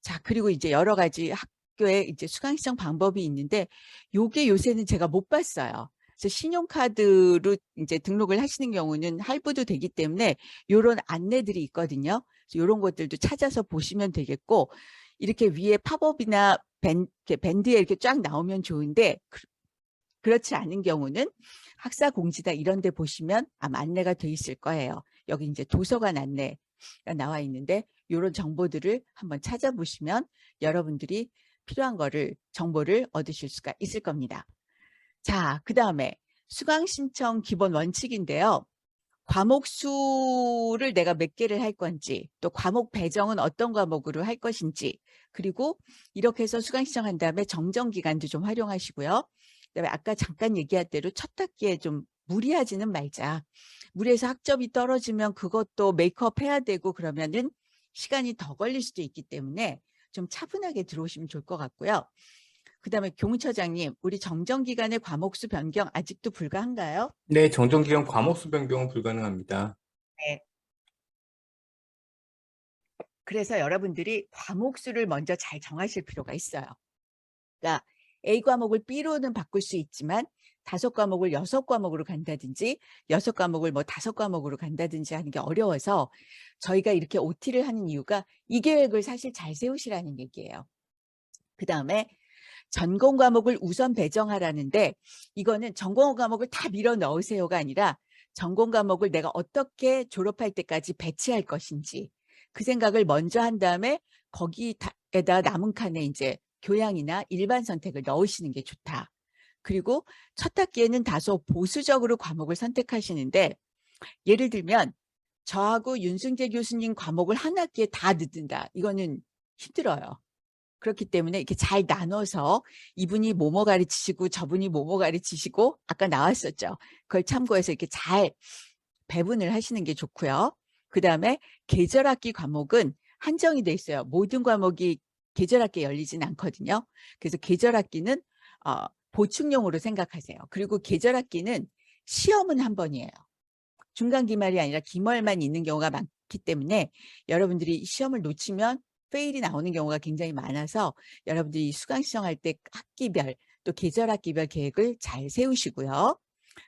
자, 그리고 이제 여러 가지 학교에 이제 수강 신청 방법이 있는데 요게 요새는 제가 못 봤어요. 그래서 신용카드로 이제 등록을 하시는 경우는 할부도 되기 때문에 요런 안내들이 있거든요. 그래서 요런 것들도 찾아서 보시면 되겠고 이렇게 위에 팝업이나 밴드에 이렇게 쫙 나오면 좋은데 그렇지 않은 경우는 학사 공지다 이런 데 보시면 아마 안내가 돼 있을 거예요. 여기 이제 도서관 안내가 나와 있는데 이런 정보들을 한번 찾아보시면 여러분들이 필요한 정보를 얻으실 수가 있을 겁니다. 자, 그 다음에 수강 신청 기본 원칙인데요. 과목 수를 내가 몇 개를 할 건지 또 과목 배정은 어떤 과목으로 할 것인지 그리고 이렇게 해서 수강 신청한 다음에 정정 기간도 좀 활용하시고요. 그다음에 아까 잠깐 얘기한 대로 첫 학기에 좀 무리하지는 말자. 무리해서 학점이 떨어지면 그것도 메이크업 해야 되고 그러면은 시간이 더 걸릴 수도 있기 때문에 좀 차분하게 들어오시면 좋을 것 같고요. 그다음에 교무처장님, 우리 정정기간의 과목수 변경 아직도 불가한가요? 네, 정정기간 과목수 변경은 불가능합니다. 네. 그래서 여러분들이 과목수를 먼저 잘 정하실 필요가 있어요. 그러니까 A 과목을 B로는 바꿀 수 있지만 5과목을 6과목으로 간다든지 6과목을 뭐 5과목으로 간다든지 하는 게 어려워서 저희가 이렇게 OT를 하는 이유가 이 계획을 사실 잘 세우시라는 얘기예요. 그다음에 전공 과목을 우선 배정하라는데 이거는 전공 과목을 다 밀어 넣으세요가 아니라 전공 과목을 내가 어떻게 졸업할 때까지 배치할 것인지 그 생각을 먼저 한 다음에 거기에다 남은 칸에 이제 교양이나 일반 선택을 넣으시는 게 좋다. 그리고 첫 학기에는 다소 보수적으로 과목을 선택하시는데 예를 들면 저하고 윤승재 교수님 과목을 한 학기에 다 듣는다. 이거는 힘들어요. 그렇기 때문에 이렇게 잘 나눠서 이분이 뭐뭐 가르치시고 저분이 뭐뭐 가르치시고 아까 나왔었죠. 그걸 참고해서 이렇게 잘 배분을 하시는 게 좋고요. 그다음에 계절학기 과목은 한정이 돼 있어요. 모든 과목이 계절학기에 열리진 않거든요. 그래서 계절학기는 보충용으로 생각하세요. 그리고 계절학기는 시험은 한 번이에요. 중간 기말이 아니라 기말만 있는 경우가 많기 때문에 여러분들이 시험을 놓치면 페일이 나오는 경우가 굉장히 많아서 여러분들이 수강 신청할 때 학기별 또 계절 학기별 계획을 잘 세우시고요.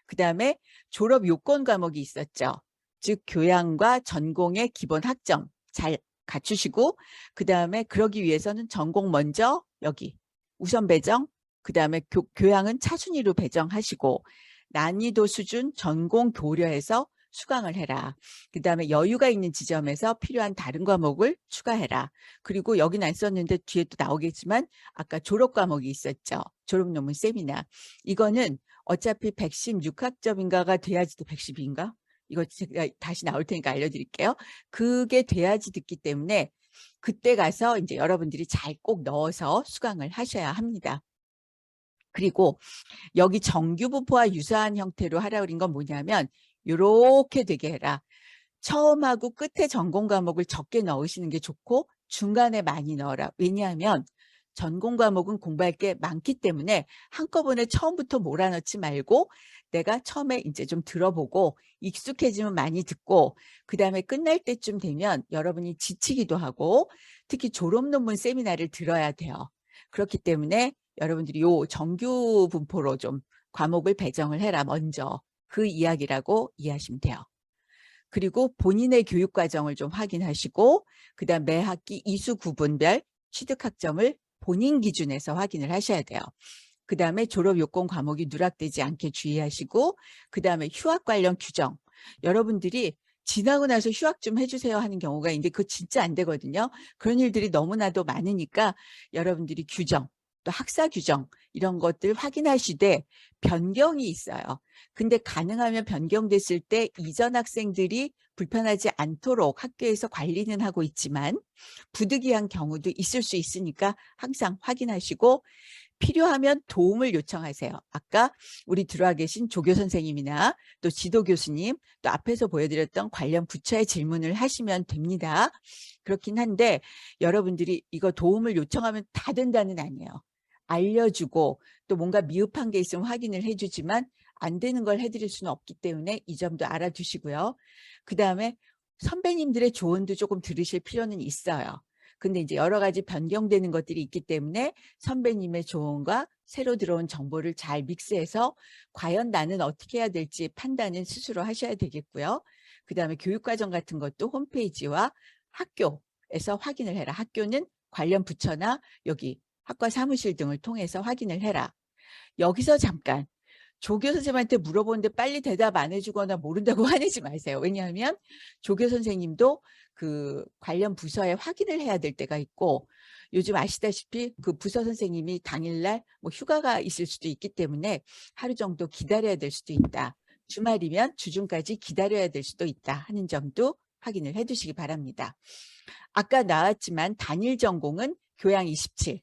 그다음에 졸업 요건 과목이 있었죠. 즉 교양과 전공의 기본 학점 잘 갖추시고 그다음에 그러기 위해서는 전공 먼저 여기 우선 배정 그다음에 교양은 차순위로 배정하시고 난이도 수준 전공 고려해서 수강을 해라. 그다음에 여유가 있는 지점에서 필요한 다른 과목을 추가해라. 그리고 여기는 안 썼는데 뒤에 또 나오겠지만 아까 졸업 과목이 있었죠. 졸업 논문 세미나. 이거는 어차피 116학점인가가 돼야지도 110인가? 이거 제가 다시 나올 테니까 알려드릴게요. 그게 돼야지 듣기 때문에 그때 가서 이제 여러분들이 잘 꼭 넣어서 수강을 하셔야 합니다. 그리고 여기 정규분포와 유사한 형태로 하라 그린 건 뭐냐면 이렇게 되게 해라. 처음하고 끝에 전공 과목을 적게 넣으시는 게 좋고 중간에 많이 넣어라. 왜냐하면 전공 과목은 공부할 게 많기 때문에 한꺼번에 처음부터 몰아넣지 말고 내가 처음에 이제 좀 들어보고 익숙해지면 많이 듣고 그다음에 끝날 때쯤 되면 여러분이 지치기도 하고 특히 졸업 논문 세미나를 들어야 돼요. 그렇기 때문에 여러분들이 요 정규 분포로 좀 과목을 배정을 해라 먼저 그 이야기라고 이해하시면 돼요. 그리고 본인의 교육 과정을 좀 확인하시고 그다음 매 학기 이수 구분별 취득 학점을 본인 기준에서 확인을 하셔야 돼요. 그다음에 졸업 요건 과목이 누락되지 않게 주의하시고 그다음에 휴학 관련 규정. 여러분들이 지나고 나서 휴학 좀 해주세요 하는 경우가 있는데 그거 진짜 안 되거든요. 그런 일들이 너무나도 많으니까 여러분들이 규정 또 학사 규정 이런 것들 확인하시되 변경이 있어요. 근데 가능하면 변경됐을 때 이전 학생들이 불편하지 않도록 학교에서 관리는 하고 있지만 부득이한 경우도 있을 수 있으니까 항상 확인하시고 필요하면 도움을 요청하세요. 아까 우리 들어와 계신 조교 선생님이나 또 지도 교수님 또 앞에서 보여드렸던 관련 부처의 질문을 하시면 됩니다. 그렇긴 한데 여러분들이 이거 도움을 요청하면 다 된다는 아니에요. 알려주고 또 뭔가 미흡한 게 있으면 확인을 해주지만 안 되는 걸 해드릴 수는 없기 때문에 이 점도 알아두시고요. 그다음에 선배님들의 조언도 조금 들으실 필요는 있어요. 근데 이제 여러 가지 변경되는 것들이 있기 때문에 선배님의 조언과 새로 들어온 정보를 잘 믹스해서 과연 나는 어떻게 해야 될지 판단은 스스로 하셔야 되겠고요. 그다음에 교육과정 같은 것도 홈페이지와 학교에서 확인을 해라. 학교는 관련 부처나 여기 학과 사무실 등을 통해서 확인을 해라. 여기서 잠깐 조교 선생님한테 물어보는데 빨리 대답 안 해주거나 모른다고 화내지 마세요. 왜냐하면 조교 선생님도 그 관련 부서에 확인을 해야 될 때가 있고 요즘 아시다시피 그 부서 선생님이 당일날 뭐 휴가가 있을 수도 있기 때문에 하루 정도 기다려야 될 수도 있다. 주말이면 주중까지 기다려야 될 수도 있다 하는 점도 확인을 해두시기 바랍니다. 아까 나왔지만 단일 전공은 교양 27,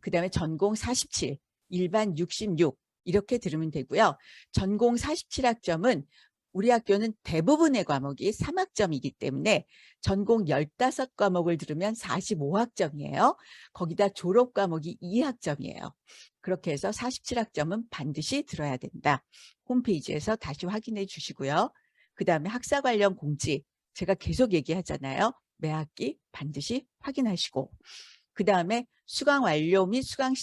그다음에 전공 47, 일반 66 이렇게 들으면 되고요. 전공 47학점은 우리 학교는 대부분의 과목이 3학점이기 때문에 전공 15과목을 들으면 45학점이에요. 거기다 졸업 과목이 2학점이에요. 그렇게 해서 47학점은 반드시 들어야 된다. 홈페이지에서 다시 확인해 주시고요. 그 다음에 학사 관련 공지, 제가 계속 얘기하잖아요. 매 학기 반드시 확인하시고, 그 다음에 수강 완료 및 수강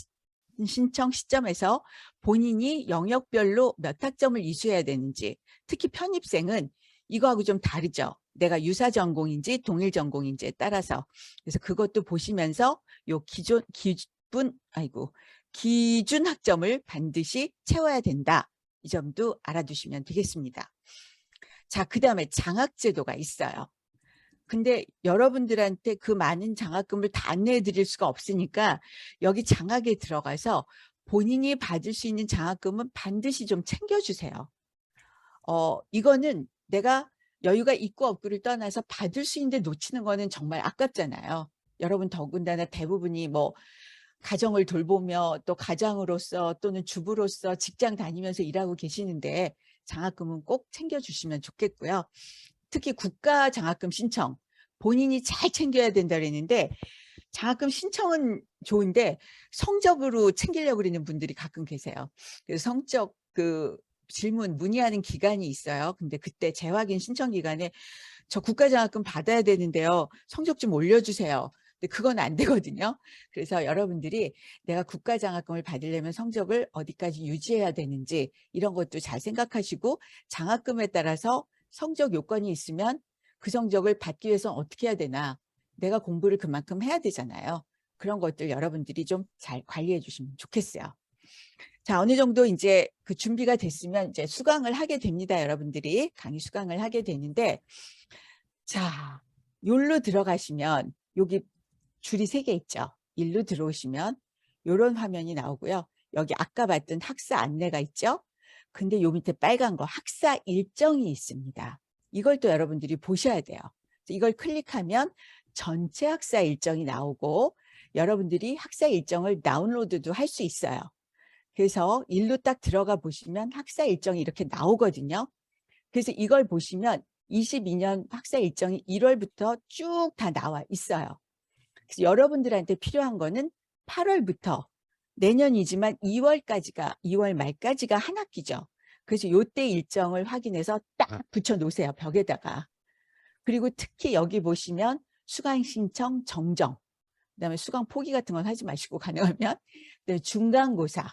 신청 시점에서 본인이 영역별로 몇 학점을 이수해야 되는지, 특히 편입생은 이거하고 좀 다르죠. 내가 유사 전공인지 동일 전공인지에 따라서. 그래서 그것도 보시면서 요 기준 학점을 반드시 채워야 된다. 이 점도 알아두시면 되겠습니다. 자, 그 다음에 장학제도가 있어요. 근데 여러분들한테 그 많은 장학금을 다 안내해 드릴 수가 없으니까 여기 장학에 들어가서 본인이 받을 수 있는 장학금은 반드시 좀 챙겨주세요. 이거는 내가 여유가 있고 없고를 떠나서 받을 수 있는데 놓치는 거는 정말 아깝잖아요. 여러분 더군다나 대부분이 뭐 가정을 돌보며 또 가장으로서 또는 주부로서 직장 다니면서 일하고 계시는데 장학금은 꼭 챙겨주시면 좋겠고요. 특히 국가 장학금 신청 본인이 잘 챙겨야 된다 그랬는데 장학금 신청은 좋은데 성적으로 챙기려고 그러는 분들이 가끔 계세요. 그래서 성적 질문 문의하는 기간이 있어요. 근데 그때 재확인 신청 기간에 저 국가 장학금 받아야 되는데요. 성적 좀 올려주세요. 근데 그건 안 되거든요. 그래서 여러분들이 내가 국가 장학금을 받으려면 성적을 어디까지 유지해야 되는지 이런 것도 잘 생각하시고 장학금에 따라서 성적 요건이 있으면 그 성적을 받기 위해서 어떻게 해야 되나, 내가 공부를 그만큼 해야 되잖아요. 그런 것들 여러분들이 좀 잘 관리해 주시면 좋겠어요. 자, 어느 정도 이제 그 준비가 됐으면 이제 수강을 하게 됩니다. 여러분들이 강의 수강을 하게 되는데, 자, 여기로 들어가시면 여기 줄이 3개 있죠. 일로 들어오시면 이런 화면이 나오고요. 여기 아까 봤던 학사 안내가 있죠. 근데 요 밑에 빨간 거 학사 일정이 있습니다. 이걸 또 여러분들이 보셔야 돼요. 이걸 클릭하면 전체 학사 일정이 나오고 여러분들이 학사 일정을 다운로드도 할 수 있어요. 그래서 일로 딱 들어가 보시면 학사 일정이 이렇게 나오거든요. 그래서 이걸 보시면 22년 학사 일정이 1월부터 쭉 다 나와 있어요. 그래서 여러분들한테 필요한 거는 8월부터 내년이지만 2월 말까지가 한 학기죠. 그래서 요때 일정을 확인해서 딱 붙여 놓으세요. 벽에다가. 그리고 특히 여기 보시면 수강 신청 정정, 그다음에 수강 포기 같은 건 하지 마시고 가능하면 중간고사,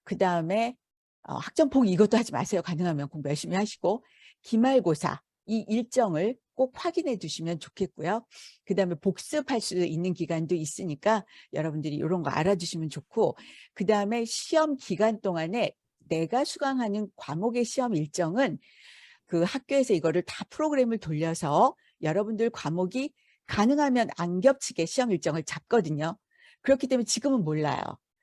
그다음에 학점 포기 이것도 하지 마세요. 가능하면 공부 열심히 하시고 기말고사 이 일정을 꼭 확인해 두시면 좋겠고요. 그다음에 복습할 수 있는 기간도 있으니까 여러분들이 이런 거 알아두시면 좋고, 그다음에 시험 기간 동안에 내가 수강하는 과목의 시험 일정은 그 학교에서 이거를 다 프로그램을 돌려서 여러분들 과목이 가능하면 안 겹치게 시험 일정을 잡거든요. 그렇기 때문에 지금은 몰라요.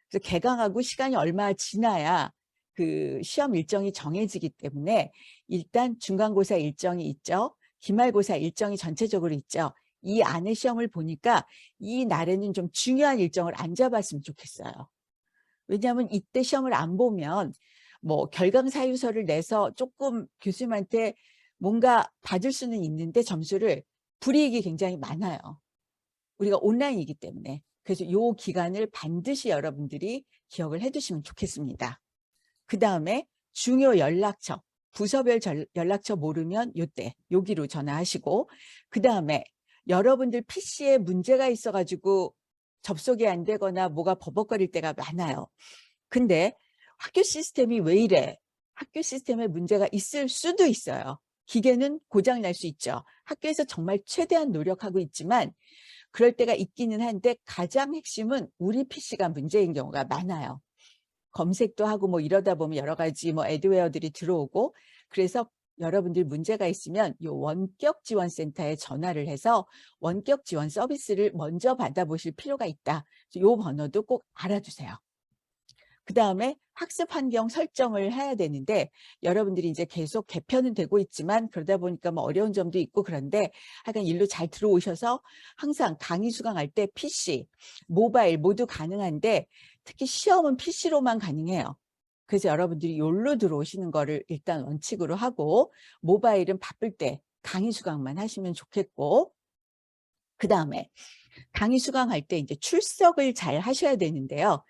그래서 개강하고 시간이 얼마 지나야 그 시험 일정이 정해지기 때문에 일단 중간고사 일정이 있죠. 기말고사 일정이 전체적으로 있죠. 이 안에 시험을 보니까 이 날에는 좀 중요한 일정을 안 잡았으면 좋겠어요. 왜냐하면 이때 시험을 안 보면 뭐 결강사유서를 내서 조금 교수님한테 뭔가 받을 수는 있는데 점수를 불이익이 굉장히 많아요. 우리가 온라인이기 때문에. 그래서 이 기간을 반드시 여러분들이 기억을 해두시면 좋겠습니다. 그 다음에 중요 연락처, 부서별 연락처 모르면 요때 여기로 전화하시고, 그 다음에 여러분들 PC에 문제가 있어가지고 접속이 안 되거나 뭐가 버벅거릴 때가 많아요. 근데 학교 시스템이 왜 이래? 학교 시스템에 문제가 있을 수도 있어요. 기계는 고장 날 수 있죠. 학교에서 정말 최대한 노력하고 있지만 그럴 때가 있기는 한데 가장 핵심은 우리 PC가 문제인 경우가 많아요. 검색도 하고 뭐 이러다 보면 여러 가지 뭐 애드웨어들이 들어오고, 그래서 여러분들 문제가 있으면 이 원격 지원센터에 전화를 해서 원격 지원 서비스를 먼저 받아보실 필요가 있다. 이 번호도 꼭 알아두세요. 그 다음에 학습 환경 설정을 해야 되는데 여러분들이 이제 계속 개편은 되고 있지만 그러다 보니까 뭐 어려운 점도 있고, 그런데 하여간 일로 잘 들어오셔서 항상 강의 수강할 때 PC, 모바일 모두 가능한데 특히 시험은 PC로만 가능해요. 그래서 여러분들이 욜로 들어오시는 거를 일단 원칙으로 하고 모바일은 바쁠 때 강의 수강만 하시면 좋겠고, 그다음에 강의 수강할 때 이제 출석을 잘 하셔야 되는데요.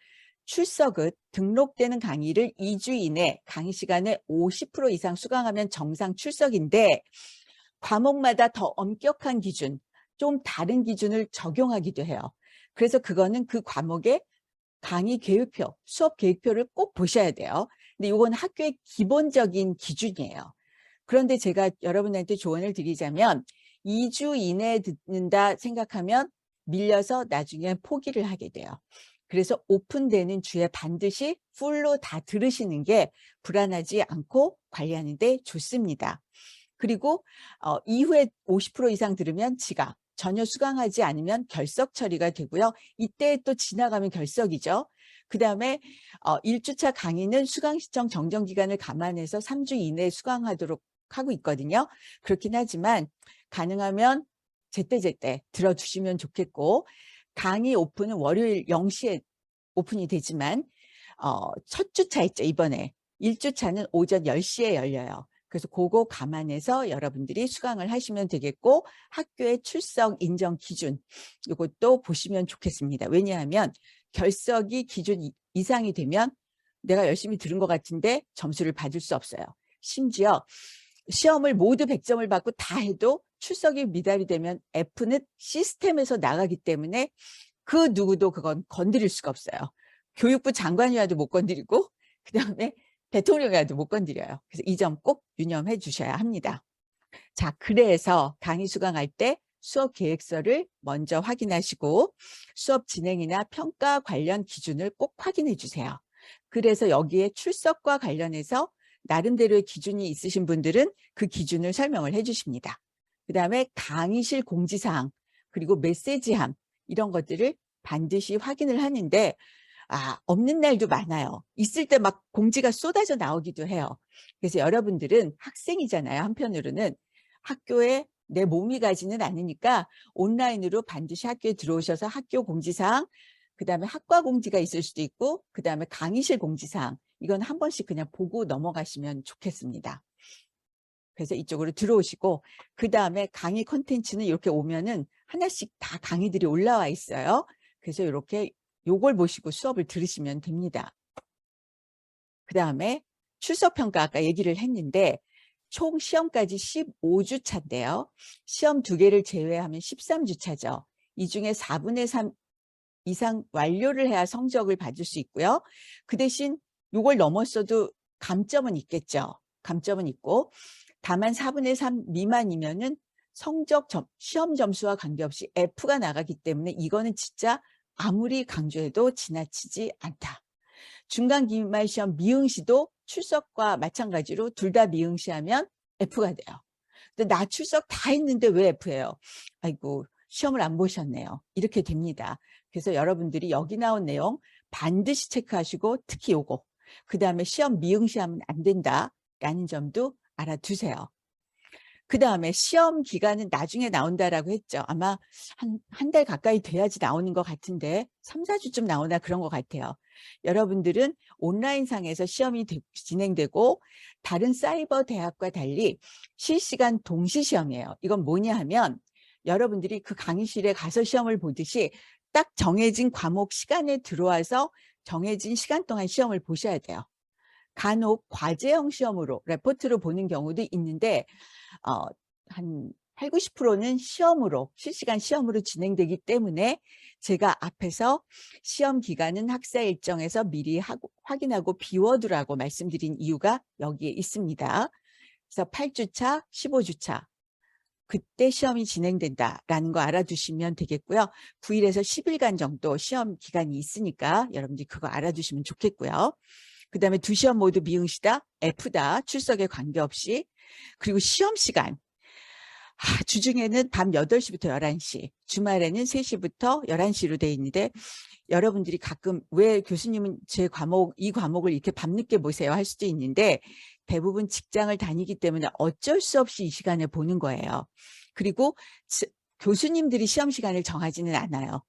출석은 등록되는 강의를 2주 이내 강의 시간에 50% 이상 수강하면 정상 출석인데, 과목마다 더 엄격한 기준, 좀 다른 기준을 적용하기도 해요. 그래서 그거는 그 과목의 강의 계획표, 수업 계획표를 꼭 보셔야 돼요. 근데 이건 학교의 기본적인 기준이에요. 그런데 제가 여러분한테 조언을 드리자면 2주 이내에 듣는다 생각하면 밀려서 나중에 포기를 하게 돼요. 그래서 오픈되는 주에 반드시 풀로 다 들으시는 게 불안하지 않고 관리하는 데 좋습니다. 그리고 이후에 50% 이상 들으면 지각, 전혀 수강하지 않으면 결석 처리가 되고요. 이때 또 지나가면 결석이죠. 그다음에 1주차 강의는 수강 시청 정정 기간을 감안해서 3주 이내에 수강하도록 하고 있거든요. 그렇긴 하지만 가능하면 제때제때 들어주시면 좋겠고, 강의 오픈은 월요일 0시에 오픈이 되지만 첫 주차 있죠, 이번에. 1주차는 오전 10시에 열려요. 그래서 그거 감안해서 여러분들이 수강을 하시면 되겠고, 학교의 출석 인정 기준 이것도 보시면 좋겠습니다. 왜냐하면 결석이 기준 이상이 되면 내가 열심히 들은 것 같은데 점수를 받을 수 없어요. 심지어 시험을 모두 100점을 받고 다 해도 출석이 미달이 되면 F는 시스템에서 나가기 때문에 그 누구도 그건 건드릴 수가 없어요. 교육부 장관이라도 못 건드리고 그다음에 대통령이라도 못 건드려요. 그래서 이 점 꼭 유념해 주셔야 합니다. 자, 그래서 강의 수강할 때 수업 계획서를 먼저 확인하시고 수업 진행이나 평가 관련 기준을 꼭 확인해 주세요. 그래서 여기에 출석과 관련해서 나름대로의 기준이 있으신 분들은 그 기준을 설명을 해 주십니다. 그다음에 강의실 공지사항, 그리고 메시지함, 이런 것들을 반드시 확인을 하는데 없는 날도 많아요. 있을 때 막 공지가 쏟아져 나오기도 해요. 그래서 여러분들은 학생이잖아요. 한편으로는 학교에 내 몸이 가지는 않으니까 온라인으로 반드시 학교에 들어오셔서 학교 공지사항, 그다음에 학과 공지가 있을 수도 있고, 그다음에 강의실 공지사항, 이건 한 번씩 그냥 보고 넘어가시면 좋겠습니다. 그래서 이쪽으로 들어오시고, 그다음에 강의 콘텐츠는 이렇게 오면은 하나씩 다 강의들이 올라와 있어요. 그래서 이렇게 요걸 보시고 수업을 들으시면 됩니다. 그다음에 출석평가 아까 얘기를 했는데 총 시험까지 15주차인데요. 시험 2개를 제외하면 13주차죠. 이 중에 4분의 3 이상 완료를 해야 성적을 받을 수 있고요. 그 대신 요걸 넘었어도 감점은 있겠죠. 감점은 있고, 다만 4분의 3 미만이면은 시험 점수와 관계없이 F가 나가기 때문에 이거는 진짜 아무리 강조해도 지나치지 않다. 중간 기말 시험 미응시도 출석과 마찬가지로 둘 다 미응시하면 F가 돼요. 근데 나 출석 다 했는데 왜 F예요? 아이고, 시험을 안 보셨네요. 이렇게 됩니다. 그래서 여러분들이 여기 나온 내용 반드시 체크하시고, 특히 요거, 그 다음에 시험 미응시하면 안 된다라는 점도 알아두세요. 그 다음에 시험 기간은 나중에 나온다라고 했죠. 아마 한 달 가까이 돼야지 나오는 것 같은데 3, 4주쯤 나오나 그런 것 같아요. 여러분들은 온라인상에서 시험이 진행되고 다른 사이버 대학과 달리 실시간 동시 시험이에요. 이건 뭐냐 하면 여러분들이 그 강의실에 가서 시험을 보듯이 딱 정해진 과목 시간에 들어와서 정해진 시간 동안 시험을 보셔야 돼요. 간혹 과제형 시험으로 레포트로 보는 경우도 있는데 한 8, 90%는 시험으로, 실시간 시험으로 진행되기 때문에 제가 앞에서 시험 기간은 학사 일정에서 미리 확인하고 비워두라고 말씀드린 이유가 여기에 있습니다. 그래서 8주차, 15주차 그때 시험이 진행된다라는 거 알아두시면 되겠고요. 9일에서 10일간 정도 시험 기간이 있으니까 여러분들이 그거 알아두시면 좋겠고요. 그 다음에 2시험 모두 미응시다, F다, 출석에 관계없이. 그리고 시험 시간. 주중에는 밤 8시부터 11시, 주말에는 3시부터 11시로 돼 있는데 여러분들이 가끔 왜 교수님은 이 과목을 이렇게 밤늦게 보세요 할 수도 있는데 대부분 직장을 다니기 때문에 어쩔 수 없이 이 시간에 보는 거예요. 그리고 교수님들이 시험 시간을 정하지는 않아요.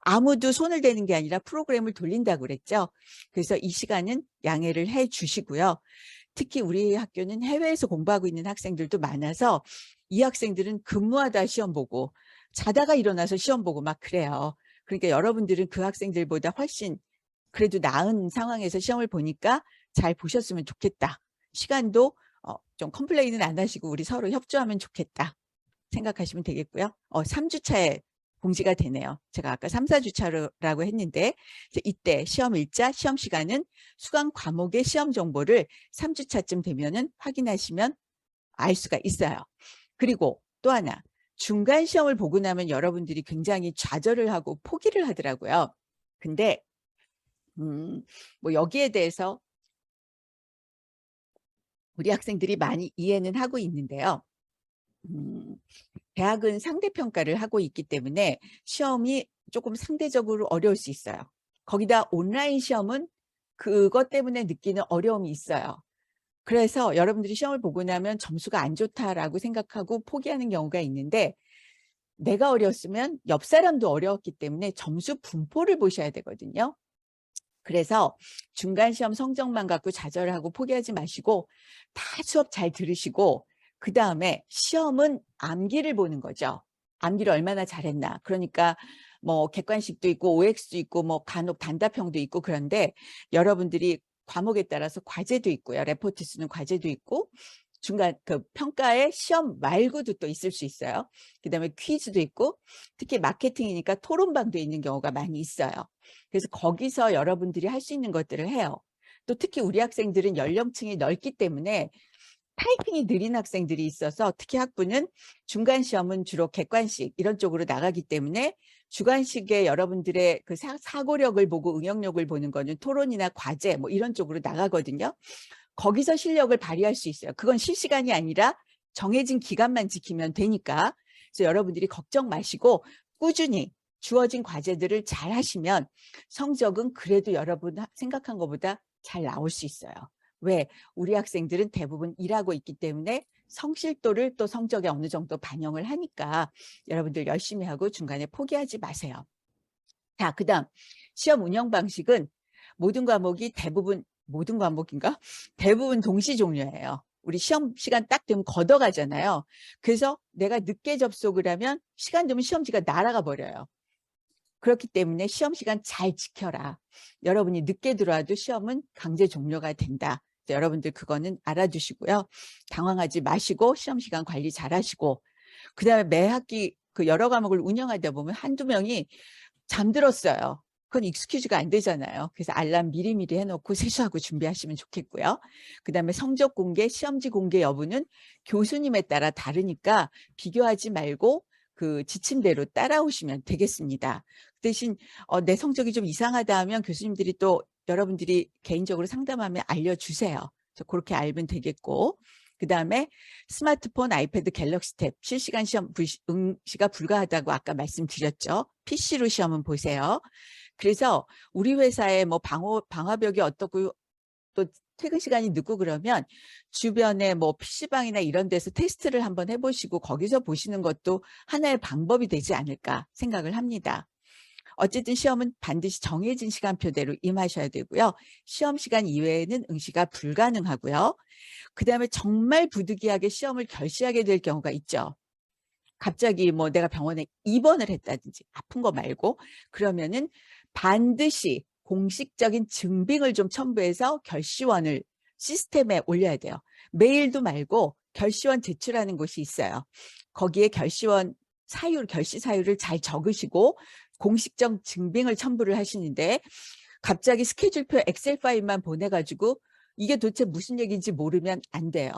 아무도 손을 대는 게 아니라 프로그램을 돌린다고 그랬죠. 그래서 이 시간은 양해를 해 주시고요. 특히 우리 학교는 해외에서 공부하고 있는 학생들도 많아서 이 학생들은 근무하다 시험 보고 자다가 일어나서 시험 보고 막 그래요. 그러니까 여러분들은 그 학생들보다 훨씬 그래도 나은 상황에서 시험을 보니까 잘 보셨으면 좋겠다. 시간도 좀 컴플레인은 안 하시고 우리 서로 협조하면 좋겠다 생각하시면 되겠고요. 3주차에 공지가 되네요. 제가 아까 3, 4주차라고 했는데 이때 시험 일자, 시험 시간은 수강 과목의 시험 정보를 3주차쯤 되면은 확인하시면 알 수가 있어요. 그리고 또 하나, 중간 시험을 보고 나면 여러분들이 굉장히 좌절을 하고 포기를 하더라고요. 근데 뭐 여기에 대해서 우리 학생들이 많이 이해는 하고 있는데요. 대학은 상대평가를 하고 있기 때문에 시험이 조금 상대적으로 어려울 수 있어요. 거기다 온라인 시험은 그것 때문에 느끼는 어려움이 있어요. 그래서 여러분들이 시험을 보고 나면 점수가 안 좋다라고 생각하고 포기하는 경우가 있는데 내가 어려웠으면 옆 사람도 어려웠기 때문에 점수 분포를 보셔야 되거든요. 그래서 중간 시험 성적만 갖고 좌절하고 포기하지 마시고 다 수업 잘 들으시고 그다음에 시험은 암기를 보는 거죠. 암기를 얼마나 잘했나. 그러니까 뭐 객관식도 있고 OX도 있고 뭐 간혹 단답형도 있고 그런데 여러분들이 과목에 따라서 과제도 있고요. 레포트 쓰는 과제도 있고 중간 그 평가에 시험 말고도 또 있을 수 있어요. 그다음에 퀴즈도 있고 특히 마케팅이니까 토론방도 있는 경우가 많이 있어요. 그래서 거기서 여러분들이 할 수 있는 것들을 해요. 또 특히 우리 학생들은 연령층이 넓기 때문에 타이핑이 느린 학생들이 있어서 특히 학부는 중간 시험은 주로 객관식 이런 쪽으로 나가기 때문에 주관식에 여러분들의 그 사고력을 보고 응용력을 보는 거는 토론이나 과제 뭐 이런 쪽으로 나가거든요. 거기서 실력을 발휘할 수 있어요. 그건 실시간이 아니라 정해진 기간만 지키면 되니까. 그래서 여러분들이 걱정 마시고 꾸준히 주어진 과제들을 잘 하시면 성적은 그래도 여러분 생각한 것보다 잘 나올 수 있어요. 왜? 우리 학생들은 대부분 일하고 있기 때문에 성실도를 또 성적에 어느 정도 반영을 하니까 여러분들 열심히 하고 중간에 포기하지 마세요. 자, 그다음 시험 운영 방식은 모든 과목이 모든 과목인가? 대부분 동시 종료예요. 우리 시험 시간 딱 되면 걷어가잖아요. 그래서 내가 늦게 접속을 하면 시간 되면 시험지가 날아가 버려요. 그렇기 때문에 시험 시간 잘 지켜라. 여러분이 늦게 들어와도 시험은 강제 종료가 된다. 여러분들 그거는 알아두시고요. 당황하지 마시고 시험 시간 관리 잘 하시고 그다음에 매 학기 그 여러 과목을 운영하다 보면 한두 명이 잠들었어요. 그건 익스큐즈가 안 되잖아요. 그래서 알람 미리미리 해놓고 세수하고 준비하시면 좋겠고요. 그다음에 성적 공개, 시험지 공개 여부는 교수님에 따라 다르니까 비교하지 말고 그 지침대로 따라오시면 되겠습니다. 그 대신 내 성적이 좀 이상하다 하면 교수님들이 또 여러분들이 개인적으로 상담하면 알려주세요. 그렇게 알면 되겠고 그다음에 스마트폰, 아이패드, 갤럭시 탭 실시간 시험 응시가 불가하다고 아까 말씀드렸죠. PC로 시험은 보세요. 그래서 우리 회사에 뭐 방화벽이 어떻고 또 퇴근 시간이 늦고 그러면 주변에 뭐 PC방이나 이런 데서 테스트를 한번 해보시고 거기서 보시는 것도 하나의 방법이 되지 않을까 생각을 합니다. 어쨌든 시험은 반드시 정해진 시간표대로 임하셔야 되고요. 시험 시간 이외에는 응시가 불가능하고요. 그다음에 정말 부득이하게 시험을 결시하게 될 경우가 있죠. 갑자기 뭐 내가 병원에 입원을 했다든지 아픈 거 말고 그러면은 반드시 공식적인 증빙을 좀 첨부해서 결시원을 시스템에 올려야 돼요. 메일도 말고 결시원 제출하는 곳이 있어요. 거기에 결시원 사유, 결시 사유를 잘 적으시고 공식적 증빙을 첨부를 하시는데 갑자기 스케줄표 엑셀 파일만 보내가지고 이게 도대체 무슨 얘기인지 모르면 안 돼요.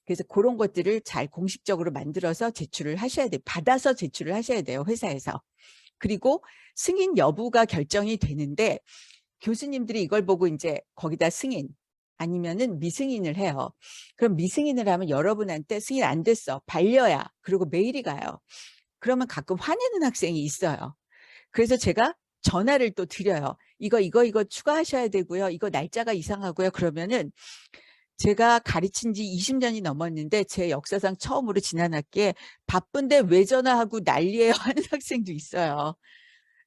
그래서 그런 것들을 잘 공식적으로 만들어서 제출을 하셔야 돼요. 받아서 제출을 하셔야 돼요. 회사에서. 그리고 승인 여부가 결정이 되는데 교수님들이 이걸 보고 이제 거기다 승인 아니면은 미승인을 해요. 그럼 미승인을 하면 여러분한테 승인 안 됐어. 반려야. 그리고 메일이 가요. 그러면 가끔 화내는 학생이 있어요. 그래서 제가 전화를 또 드려요. 이거 추가하셔야 되고요. 이거 날짜가 이상하고요. 그러면은 제가 가르친 지 20년이 넘었는데 제 역사상 처음으로 지난 학기에 바쁜데 왜 전화하고 난리예요 하는 학생도 있어요.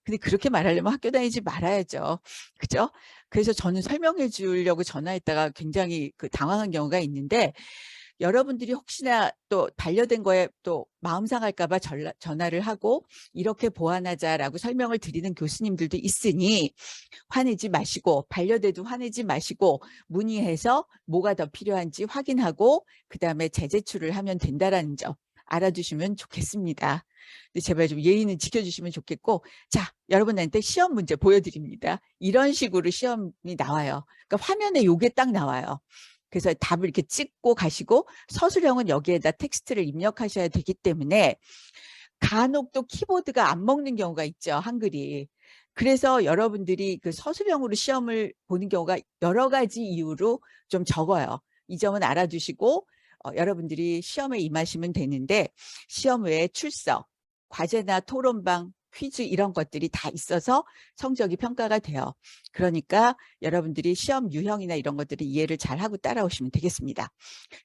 근데 그렇게 말하려면 학교 다니지 말아야죠. 그죠? 그래서 저는 설명해 주려고 전화했다가 굉장히 당황한 경우가 있는데, 여러분들이 혹시나 또 반려된 거에 또 마음 상할까 봐 전화를 하고 이렇게 보완하자라고 설명을 드리는 교수님들도 있으니 화내지 마시고, 반려돼도 화내지 마시고 문의해서 뭐가 더 필요한지 확인하고 그다음에 재제출을 하면 된다라는 점 알아두시면 좋겠습니다. 근데 제발 좀 예의는 지켜주시면 좋겠고, 자, 여러분한테 시험 문제 보여드립니다. 이런 식으로 시험이 나와요. 그러니까 화면에 요게 딱 나와요. 그래서 답을 이렇게 찍고 가시고, 서술형은 여기에다 텍스트를 입력하셔야 되기 때문에 간혹 또 키보드가 안 먹는 경우가 있죠, 한글이. 그래서 여러분들이 서술형으로 시험을 보는 경우가 여러 가지 이유로 좀 적어요. 이 점은 알아두시고 여러분들이 시험에 임하시면 되는데, 시험 외에 출석, 과제나 토론방, 퀴즈 이런 것들이 다 있어서 성적이 평가가 돼요. 그러니까 여러분들이 시험 유형이나 이런 것들을 이해를 잘하고 따라오시면 되겠습니다.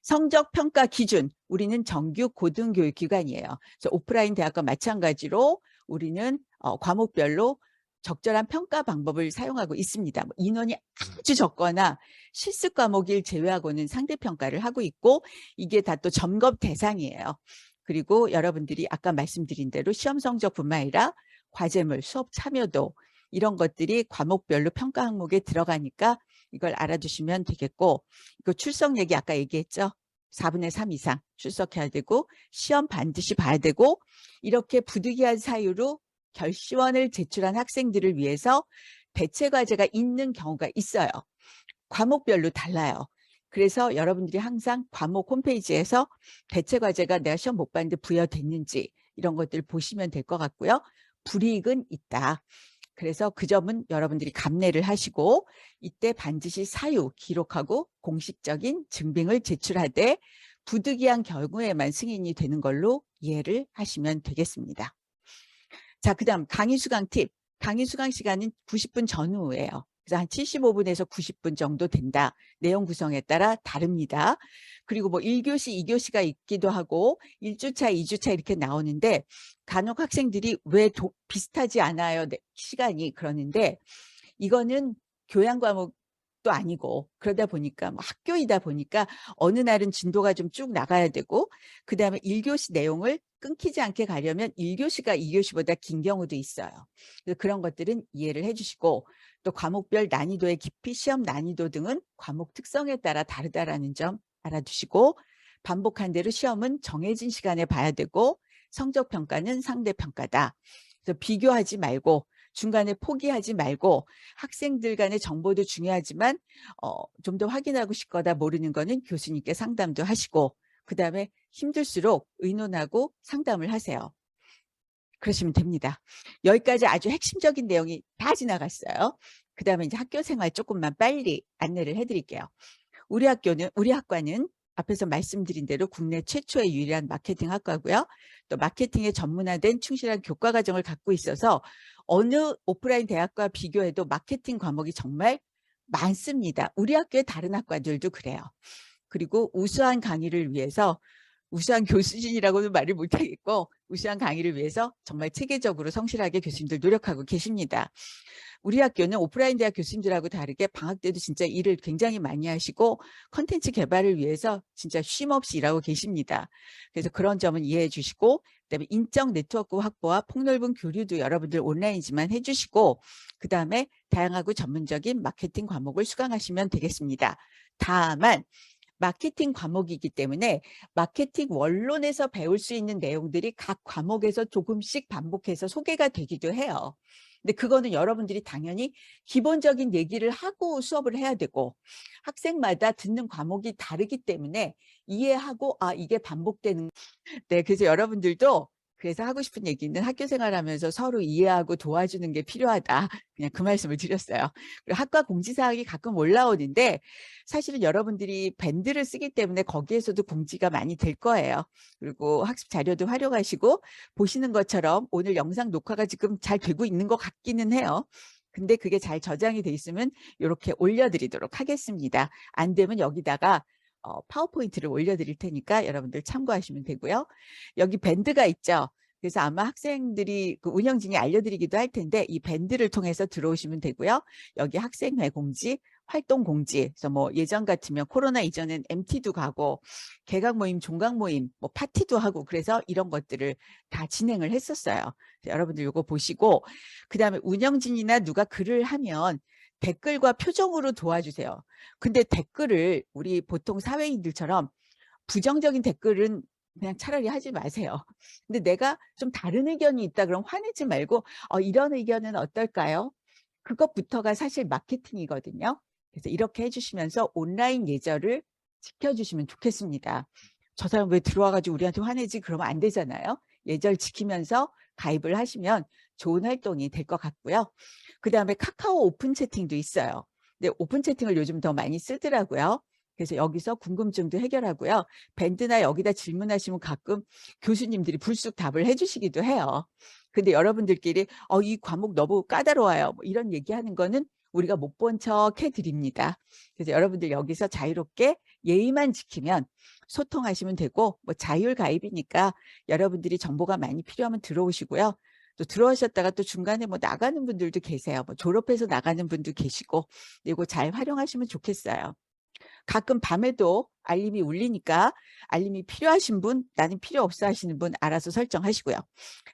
성적 평가 기준, 우리는 정규 고등교육기관이에요. 그래서 오프라인 대학과 마찬가지로 우리는 과목별로 적절한 평가 방법을 사용하고 있습니다. 인원이 아주 적거나 실습 과목을 제외하고는 상대평가를 하고 있고, 이게 다 또 점검 대상이에요. 그리고 여러분들이 아까 말씀드린 대로 시험 성적뿐만 아니라 과제물, 수업 참여도 이런 것들이 과목별로 평가 항목에 들어가니까 이걸 알아두시면 되겠고, 이거 출석 얘기 아까 얘기했죠. 4분의 3 이상 출석해야 되고 시험 반드시 봐야 되고, 이렇게 부득이한 사유로 결시원을 제출한 학생들을 위해서 대체 과제가 있는 경우가 있어요. 과목별로 달라요. 그래서 여러분들이 항상 과목 홈페이지에서 대체 과제가 내가 시험 못 봤는데 부여됐는지 이런 것들 보시면 될 것 같고요. 불이익은 있다. 그래서 그 점은 여러분들이 감내를 하시고, 이때 반드시 사유 기록하고 공식적인 증빙을 제출하되 부득이한 경우에만 승인이 되는 걸로 이해를 하시면 되겠습니다. 자, 그다음 강의 수강 팁. 강의 수강 시간은 90분 전후예요. 그래서 한 75분에서 90분 정도 된다. 내용 구성에 따라 다릅니다. 그리고 뭐 1교시, 2교시가 있기도 하고 1주차, 2주차 이렇게 나오는데, 간혹 학생들이 왜 비슷하지 않아요? 시간이 그러는데, 이거는 교양 과목도 아니고 그러다 보니까 뭐 학교이다 보니까 어느 날은 진도가 좀 쭉 나가야 되고, 그다음에 1교시 내용을 끊기지 않게 가려면 1교시가 2교시보다 긴 경우도 있어요. 그래서 그런 것들은 이해를 해주시고, 또 과목별 난이도의 깊이, 시험 난이도 등은 과목 특성에 따라 다르다라는 점 알아두시고, 반복한 대로 시험은 정해진 시간에 봐야 되고 성적 평가는 상대 평가다. 그래서 비교하지 말고 중간에 포기하지 말고, 학생들 간의 정보도 중요하지만 좀 더 확인하고 싶거나 모르는 거는 교수님께 상담도 하시고, 그다음에 힘들수록 의논하고 상담을 하세요. 그러시면 됩니다. 여기까지 아주 핵심적인 내용이 다 지나갔어요. 그다음에 이제 학교 생활 조금만 빨리 안내를 해드릴게요. 우리 학과는 앞에서 말씀드린 대로 국내 최초의 유일한 마케팅 학과고요. 또 마케팅에 전문화된 충실한 교과 과정을 갖고 있어서 어느 오프라인 대학과 비교해도 마케팅 과목이 정말 많습니다. 우리 학교의 다른 학과들도 그래요. 그리고 우수한 강의를 위해서, 우수한 교수진이라고는 말을 못하겠고 우수한 강의를 위해서 정말 체계적으로 성실하게 교수님들 노력하고 계십니다. 우리 학교는 오프라인 대학 교수님들하고 다르게 방학 때도 진짜 일을 굉장히 많이 하시고 컨텐츠 개발을 위해서 진짜 쉼 없이 일하고 계십니다. 그래서 그런 점은 이해해 주시고, 그다음에 인적 네트워크 확보와 폭넓은 교류도 여러분들 온라인이지만 해주시고, 그다음에 다양하고 전문적인 마케팅 과목을 수강하시면 되겠습니다. 다만 마케팅 과목이기 때문에 마케팅 원론에서 배울 수 있는 내용들이 각 과목에서 조금씩 반복해서 소개가 되기도 해요. 근데 그거는 여러분들이 당연히 기본적인 얘기를 하고 수업을 해야 되고, 학생마다 듣는 과목이 다르기 때문에 이해하고 이게 반복되는. 네, 그래서 여러분들도 그래서 하고 싶은 얘기는 학교 생활하면서 서로 이해하고 도와주는 게 필요하다. 그냥 그 말씀을 드렸어요. 그리고 학과 공지사항이 가끔 올라오는데 사실은 여러분들이 밴드를 쓰기 때문에 거기에서도 공지가 많이 될 거예요. 그리고 학습 자료도 활용하시고, 보시는 것처럼 오늘 영상 녹화가 지금 잘 되고 있는 것 같기는 해요. 근데 그게 잘 저장이 돼 있으면 이렇게 올려드리도록 하겠습니다. 안 되면 여기다가 파워포인트를 올려드릴 테니까 여러분들 참고하시면 되고요. 여기 밴드가 있죠. 그래서 아마 학생들이 그 운영진이 알려드리기도 할 텐데 이 밴드를 통해서 들어오시면 되고요. 여기 학생회 공지, 활동 공지. 그래서 뭐 예전 같으면 코로나 이전엔 MT도 가고 개강 모임, 종강 모임, 뭐 파티도 하고 그래서 이런 것들을 다 진행을 했었어요. 여러분들 이거 보시고 그다음에 운영진이나 누가 글을 하면 댓글과 표정으로 도와주세요. 근데 댓글을 우리 보통 사회인들처럼 부정적인 댓글은 그냥 차라리 하지 마세요. 근데 내가 좀 다른 의견이 있다 그럼 화내지 말고 이런 의견은 어떨까요? 그것부터가 사실 마케팅이거든요. 그래서 이렇게 해주시면서 온라인 예절을 지켜주시면 좋겠습니다. 저 사람 왜 들어와가지고 우리한테 화내지? 그러면 안 되잖아요. 예절 지키면서 가입을 하시면 좋은 활동이 될 것 같고요. 그 다음에 카카오 오픈 채팅도 있어요. 근데 오픈 채팅을 요즘 더 많이 쓰더라고요. 그래서 여기서 궁금증도 해결하고요. 밴드나 여기다 질문하시면 가끔 교수님들이 불쑥 답을 해주시기도 해요. 근데 여러분들끼리 이 과목 너무 까다로워요. 뭐 이런 얘기하는 거는 우리가 못 본 척 해드립니다. 그래서 여러분들 여기서 자유롭게 예의만 지키면 소통하시면 되고 뭐 자율 가입이니까 여러분들이 정보가 많이 필요하면 들어오시고요. 또 들어오셨다가 또 중간에 뭐 나가는 분들도 계세요. 뭐 졸업해서 나가는 분도 계시고 이거 잘 활용하시면 좋겠어요. 가끔 밤에도 알림이 울리니까 알림이 필요하신 분, 나는 필요 없어 하시는 분 알아서 설정하시고요.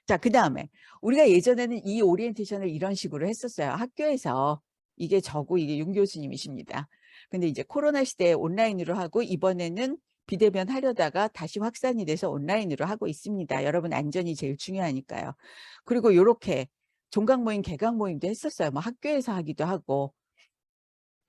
자, 그 다음에 우리가 예전에는 이 오리엔테이션을 이런 식으로 했었어요. 학교에서 이게 저고 이게 윤 교수님이십니다. 근데 이제 코로나 시대에 온라인으로 하고 이번에는 비대면 하려다가 다시 확산이 돼서 온라인으로 하고 있습니다. 여러분 안전이 제일 중요하니까요. 그리고 이렇게 종강 모임, 개강 모임도 했었어요. 뭐 학교에서 하기도 하고.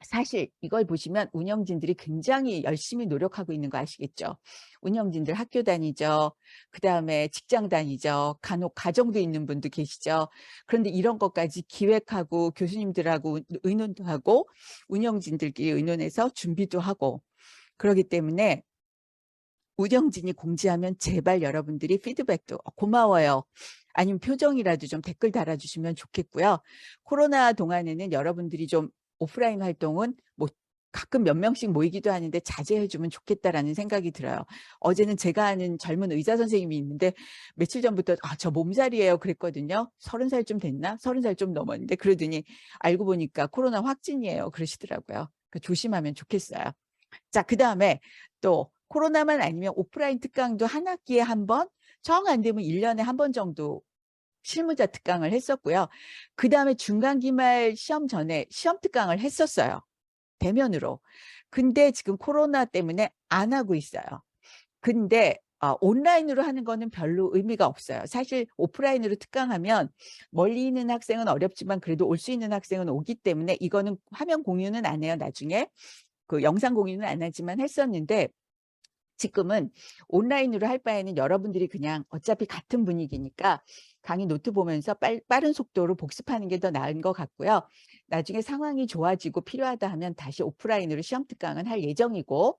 사실 이걸 보시면 운영진들이 굉장히 열심히 노력하고 있는 거 아시겠죠? 운영진들 학교 다니죠. 그다음에 직장 다니죠. 간혹 가정도 있는 분도 계시죠. 그런데 이런 것까지 기획하고 교수님들하고 의논도 하고 운영진들끼리 의논해서 준비도 하고 그렇기 때문에 운영진이 공지하면 제발 여러분들이 피드백도 고마워요. 아니면 표정이라도 좀 댓글 달아주시면 좋겠고요. 코로나 동안에는 여러분들이 좀 오프라인 활동은 뭐 가끔 몇 명씩 모이기도 하는데 자제해주면 좋겠다라는 생각이 들어요. 어제는 제가 아는 젊은 의사 선생님이 있는데 며칠 전부터 저 몸살이에요 그랬거든요. 30살쯤 됐나? 30살 좀 넘었는데 그러더니 알고 보니까 코로나 확진이에요 그러시더라고요. 조심하면 좋겠어요. 자, 그 다음에 또 코로나만 아니면 오프라인 특강도 한 학기에 한 번, 정 안 되면 1년에 한 번 정도 실무자 특강을 했었고요. 그 다음에 중간기말 시험 전에 시험 특강을 했었어요. 대면으로. 근데 지금 코로나 때문에 안 하고 있어요. 근데 온라인으로 하는 거는 별로 의미가 없어요. 사실 오프라인으로 특강하면 멀리 있는 학생은 어렵지만 그래도 올 수 있는 학생은 오기 때문에 이거는 화면 공유는 안 해요. 나중에. 그 영상 공유는 안 하지만 했었는데 지금은 온라인으로 할 바에는 여러분들이 그냥 어차피 같은 분위기니까 강의 노트 보면서 빠른 속도로 복습하는 게 더 나은 것 같고요. 나중에 상황이 좋아지고 필요하다 하면 다시 오프라인으로 시험 특강은 할 예정이고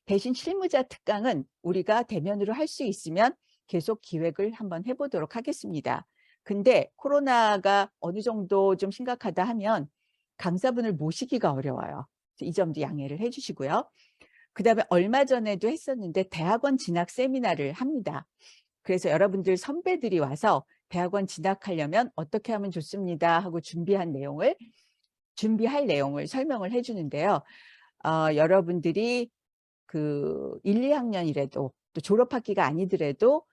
대신 실무자 특강은 우리가 대면으로 할 수 있으면 계속 기획을 한번 해보도록 하겠습니다. 근데 코로나가 어느 정도 좀 심각하다 하면 강사분을 모시기가 어려워요. 이 점도 양해를 해주시고요. 그 다음에 얼마 전에도 했었는데 대학원 진학 세미나를 합니다. 그래서 여러분들 선배들이 와서 대학원 진학하려면 어떻게 하면 좋습니다 하고 준비할 내용을 설명을 해주는데요. 여러분들이 그 1, 2학년이라도 또 졸업학기가 아니더라도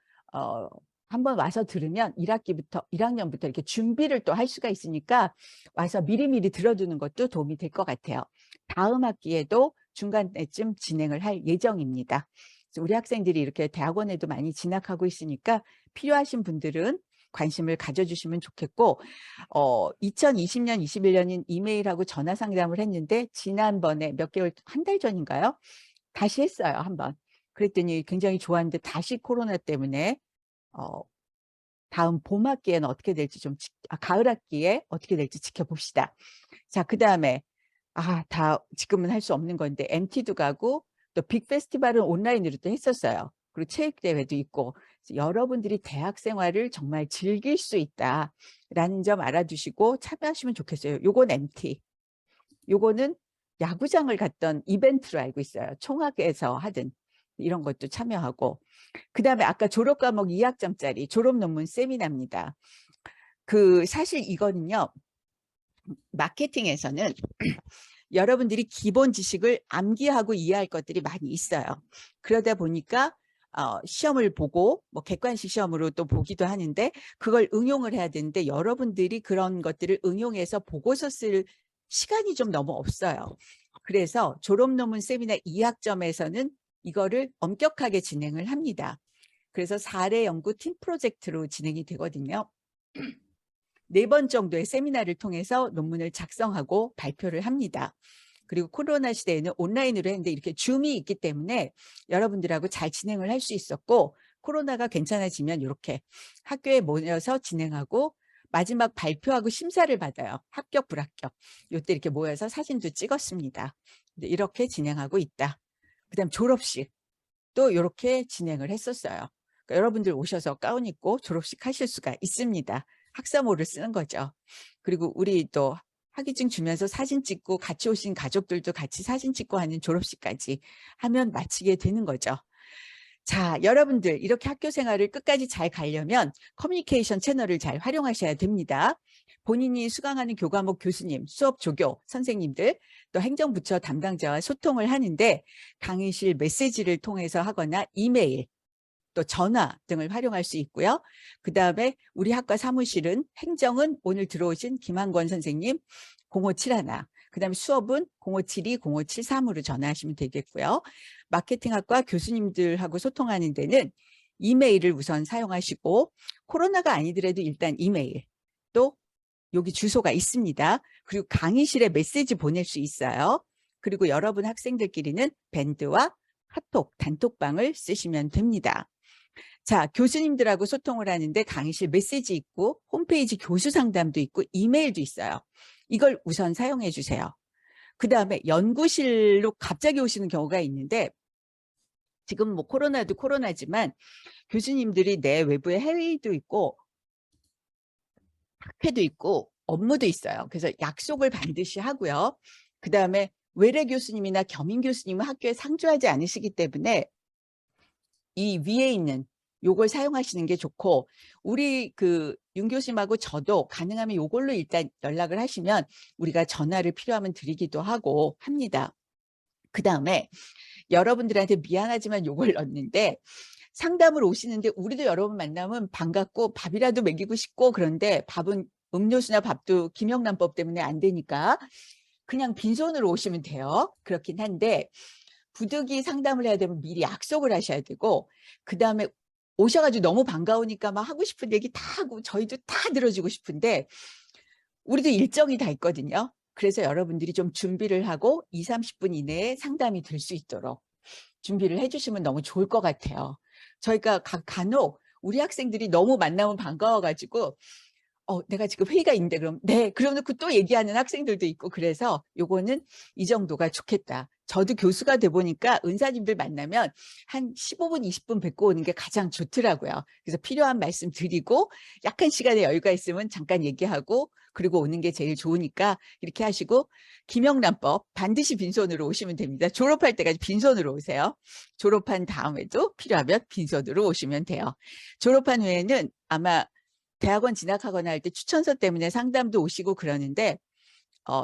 한번 와서 들으면 1학년부터 이렇게 준비를 또 할 수가 있으니까 와서 미리미리 들어두는 것도 도움이 될 것 같아요. 다음 학기에도 중간에쯤 진행을 할 예정입니다. 우리 학생들이 이렇게 대학원에도 많이 진학하고 있으니까 필요하신 분들은 관심을 가져주시면 좋겠고 2020년, 21년인 이메일하고 전화 상담을 했는데 지난번에 몇 개월, 한 달 전인가요? 다시 했어요, 한번. 그랬더니 굉장히 좋았는데 다시 코로나 때문에 다음 봄 학기에는 어떻게 될지 가을 학기에 어떻게 될지 지켜봅시다. 자, 그 다음에 다 지금은 할 수 없는 건데 MT도 가고 또 빅 페스티벌은 온라인으로 또 했었어요. 그리고 체육대회도 있고 여러분들이 대학 생활을 정말 즐길 수 있다라는 점 알아두시고 참여하시면 좋겠어요. 요건 MT. 요거는 야구장을 갔던 이벤트로 알고 있어요. 총학에서 하든. 이런 것도 참여하고, 그다음에 아까 졸업 과목 2학점짜리 졸업 논문 세미나입니다. 사실 이거는요, 마케팅에서는 여러분들이 기본 지식을 암기하고 이해할 것들이 많이 있어요. 그러다 보니까 시험을 보고 뭐 객관식 시험으로 또 보기도 하는데 그걸 응용을 해야 되는데 여러분들이 그런 것들을 응용해서 보고서 쓸 시간이 좀 너무 없어요. 그래서 졸업 논문 세미나 2학점에서는 이거를 엄격하게 진행을 합니다. 그래서 사례 연구 팀 프로젝트로 진행이 되거든요. 4번 정도의 세미나를 통해서 논문을 작성하고 발표를 합니다. 그리고 코로나 시대에는 온라인으로 했는데 이렇게 줌이 있기 때문에 여러분들하고 잘 진행을 할 수 있었고, 코로나가 괜찮아지면 이렇게 학교에 모여서 진행하고 마지막 발표하고 심사를 받아요. 합격, 불합격. 이때 이렇게 모여서 사진도 찍었습니다. 이렇게 진행하고 있다. 그다음 졸업식 또 이렇게 진행을 했었어요. 그러니까 여러분들 오셔서 가운 입고 졸업식 하실 수가 있습니다. 학사모를 쓰는 거죠. 그리고 우리 또 학위증 주면서 사진 찍고 같이 오신 가족들도 같이 사진 찍고 하는 졸업식까지 하면 마치게 되는 거죠. 자, 여러분들 이렇게 학교 생활을 끝까지 잘 가려면 커뮤니케이션 채널을 잘 활용하셔야 됩니다. 본인이 수강하는 교과목 교수님, 수업 조교, 선생님들, 또 행정부처 담당자와 소통을 하는데 강의실 메시지를 통해서 하거나 이메일, 또 전화 등을 활용할 수 있고요. 그다음에 우리 학과 사무실은 행정은 오늘 들어오신 김한권 선생님 0571, 그다음에 수업은 0572-0573으로 전화하시면 되겠고요. 마케팅학과 교수님들하고 소통하는 데는 이메일을 우선 사용하시고, 코로나가 아니더라도 일단 이메일, 또 여기 주소가 있습니다. 그리고 강의실에 메시지 보낼 수 있어요. 그리고 여러분 학생들끼리는 밴드와 카톡, 단톡방을 쓰시면 됩니다. 자, 교수님들하고 소통을 하는데 강의실 메시지 있고 홈페이지 교수 상담도 있고 이메일도 있어요. 이걸 우선 사용해 주세요. 그 다음에 연구실로 갑자기 오시는 경우가 있는데, 지금 뭐 코로나도 코로나지만 교수님들이 내 외부에 회의도 있고 학회도 있고 업무도 있어요. 그래서 약속을 반드시 하고요. 그 다음에 외래 교수님이나 겸임 교수님은 학교에 상주하지 않으시기 때문에 이 위에 있는 요걸 사용하시는 게 좋고, 우리 윤 교수님하고 저도 가능하면 요걸로 일단 연락을 하시면 우리가 전화를 필요하면 드리기도 하고 합니다. 그 다음에 여러분들한테 미안하지만 요걸 넣는데, 상담을 오시는데 우리도 여러분 만나면 반갑고 밥이라도 먹이고 싶고, 그런데 밥은 음료수나 밥도 김영란법 때문에 안 되니까 그냥 빈손으로 오시면 돼요. 그렇긴 한데 부득이 상담을 해야 되면 미리 약속을 하셔야 되고, 그 다음에 오셔가지고 너무 반가우니까 막 하고 싶은 얘기 다 하고 저희도 다 들어주고 싶은데 우리도 일정이 다 있거든요. 그래서 여러분들이 좀 준비를 하고 20-30분 이내에 상담이 될 수 있도록 준비를 해주시면 너무 좋을 것 같아요. 저희가 간혹 우리 학생들이 너무 만나면 반가워가지고 내가 지금 회의가 있는데 그럼 네, 그럼 놓고 또 얘기하는 학생들도 있고, 그래서 요거는 이 정도가 좋겠다. 저도 교수가 돼 보니까 은사님들 만나면 한 15분, 20분 뵙고 오는 게 가장 좋더라고요. 그래서 필요한 말씀 드리고 약간 시간에 여유가 있으면 잠깐 얘기하고 그리고 오는 게 제일 좋으니까 이렇게 하시고, 김영란법 반드시 빈손으로 오시면 됩니다. 졸업할 때까지 빈손으로 오세요. 졸업한 다음에도 필요하면 빈손으로 오시면 돼요. 졸업한 후에는 아마 대학원 진학하거나 할 때 추천서 때문에 상담도 오시고 그러는데,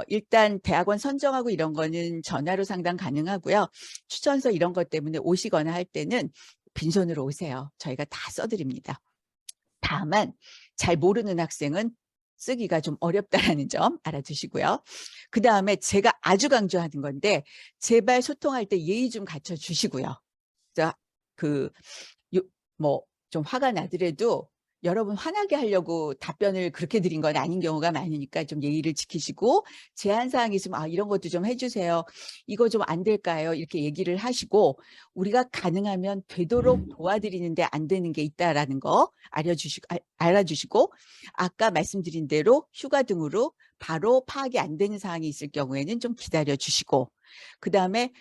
일단 대학원 선정하고 이런 거는 전화로 상담 가능하고요. 추천서 이런 것 때문에 오시거나 할 때는 빈손으로 오세요. 저희가 다 써드립니다. 다만 잘 모르는 학생은 쓰기가 좀 어렵다는 점 알아두시고요. 그 다음에 제가 아주 강조하는 건데, 제발 소통할 때 예의 좀 갖춰 주시고요. 자, 좀 화가 나더라도 여러분 화나게 하려고 답변을 그렇게 드린 건 아닌 경우가 많으니까 좀 예의를 지키시고, 제한사항이 있으면 이런 것도 좀 해주세요, 이거 좀 안 될까요, 이렇게 얘기를 하시고, 우리가 가능하면 되도록 도와드리는데 안 되는 게 있다라는 거 알아주시고, 아까 말씀드린 대로 휴가 등으로 바로 파악이 안 되는 사항이 있을 경우에는 좀 기다려 주시고, 그 다음에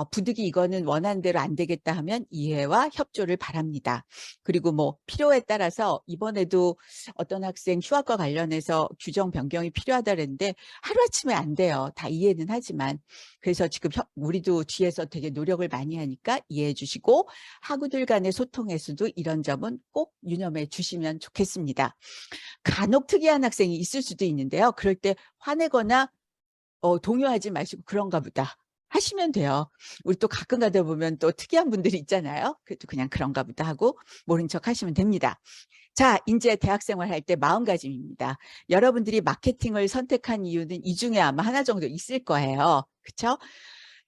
부득이 이거는 원한대로 안 되겠다 하면 이해와 협조를 바랍니다. 그리고 뭐 필요에 따라서 이번에도 어떤 학생 휴학과 관련해서 규정 변경이 필요하다 그랬는데 하루아침에 안 돼요. 다 이해는 하지만. 그래서 지금 우리도 뒤에서 되게 노력을 많이 하니까 이해해 주시고 학우들 간의 소통에서도 이런 점은 꼭 유념해 주시면 좋겠습니다. 간혹 특이한 학생이 있을 수도 있는데요. 그럴 때 화내거나 동요하지 마시고 그런가 보다 하시면 돼요. 우리 또 가끔 가다 보면 또 특이한 분들이 있잖아요. 그래도 그냥 그런가 보다 하고 모른 척 하시면 됩니다. 자, 이제 대학생활 할 때 마음가짐입니다. 여러분들이 마케팅을 선택한 이유는 이 중에 아마 하나 정도 있을 거예요. 그렇죠?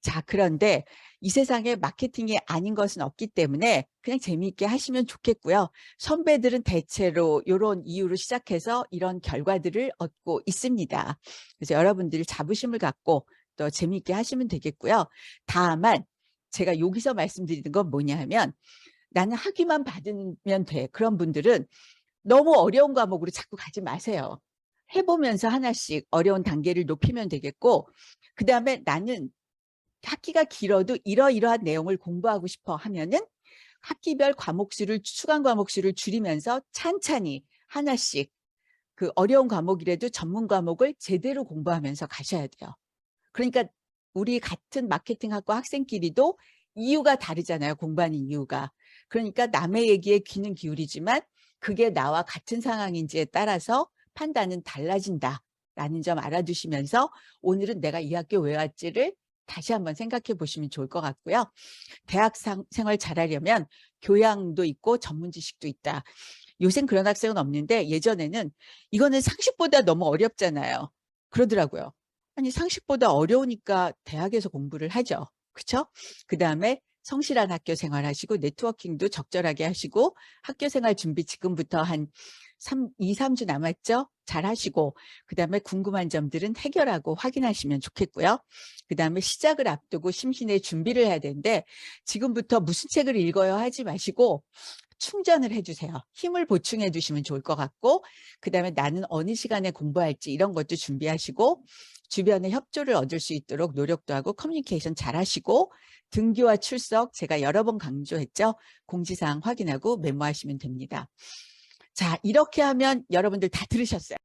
자, 그런데 이 세상에 마케팅이 아닌 것은 없기 때문에 그냥 재미있게 하시면 좋겠고요. 선배들은 대체로 이런 이유로 시작해서 이런 결과들을 얻고 있습니다. 그래서 여러분들이 자부심을 갖고 또 재미있게 하시면 되겠고요. 다만 제가 여기서 말씀드리는 건 뭐냐 하면 나는 학위만 받으면 돼. 그런 분들은 너무 어려운 과목으로 자꾸 가지 마세요. 해보면서 하나씩 어려운 단계를 높이면 되겠고, 그 다음에 나는 학기가 길어도 이러이러한 내용을 공부하고 싶어 하면은 학기별 과목 수를, 추가 과목 수를 줄이면서 찬찬히 하나씩 그 어려운 과목이라도 전문 과목을 제대로 공부하면서 가셔야 돼요. 그러니까 우리 같은 마케팅학과 학생끼리도 이유가 다르잖아요. 공부하는 이유가. 그러니까 남의 얘기에 귀는 기울이지만 그게 나와 같은 상황인지에 따라서 판단은 달라진다라는 점 알아두시면서 오늘은 내가 이 학교 왜 왔지를 다시 한번 생각해 보시면 좋을 것 같고요. 대학 생활 잘하려면 교양도 있고 전문 지식도 있다. 요새는 그런 학생은 없는데 예전에는 이거는 상식보다 너무 어렵잖아요. 그러더라고요. 아니 상식보다 어려우니까 대학에서 공부를 하죠. 그렇죠? 그다음에 성실한 학교 생활하시고 네트워킹도 적절하게 하시고 학교 생활 준비 지금부터 한 2, 3주 남았죠? 잘 하시고 그다음에 궁금한 점들은 해결하고 확인하시면 좋겠고요. 그다음에 시작을 앞두고 심신의 준비를 해야 되는데 지금부터 무슨 책을 읽어요 하지 마시고 충전을 해주세요. 힘을 보충해 두시면 좋을 것 같고 그다음에 나는 어느 시간에 공부할지 이런 것도 준비하시고 주변의 협조를 얻을 수 있도록 노력도 하고 커뮤니케이션 잘 하시고 등교와 출석 제가 여러 번 강조했죠. 공지사항 확인하고 메모하시면 됩니다. 자, 이렇게 하면 여러분들 다 들으셨어요.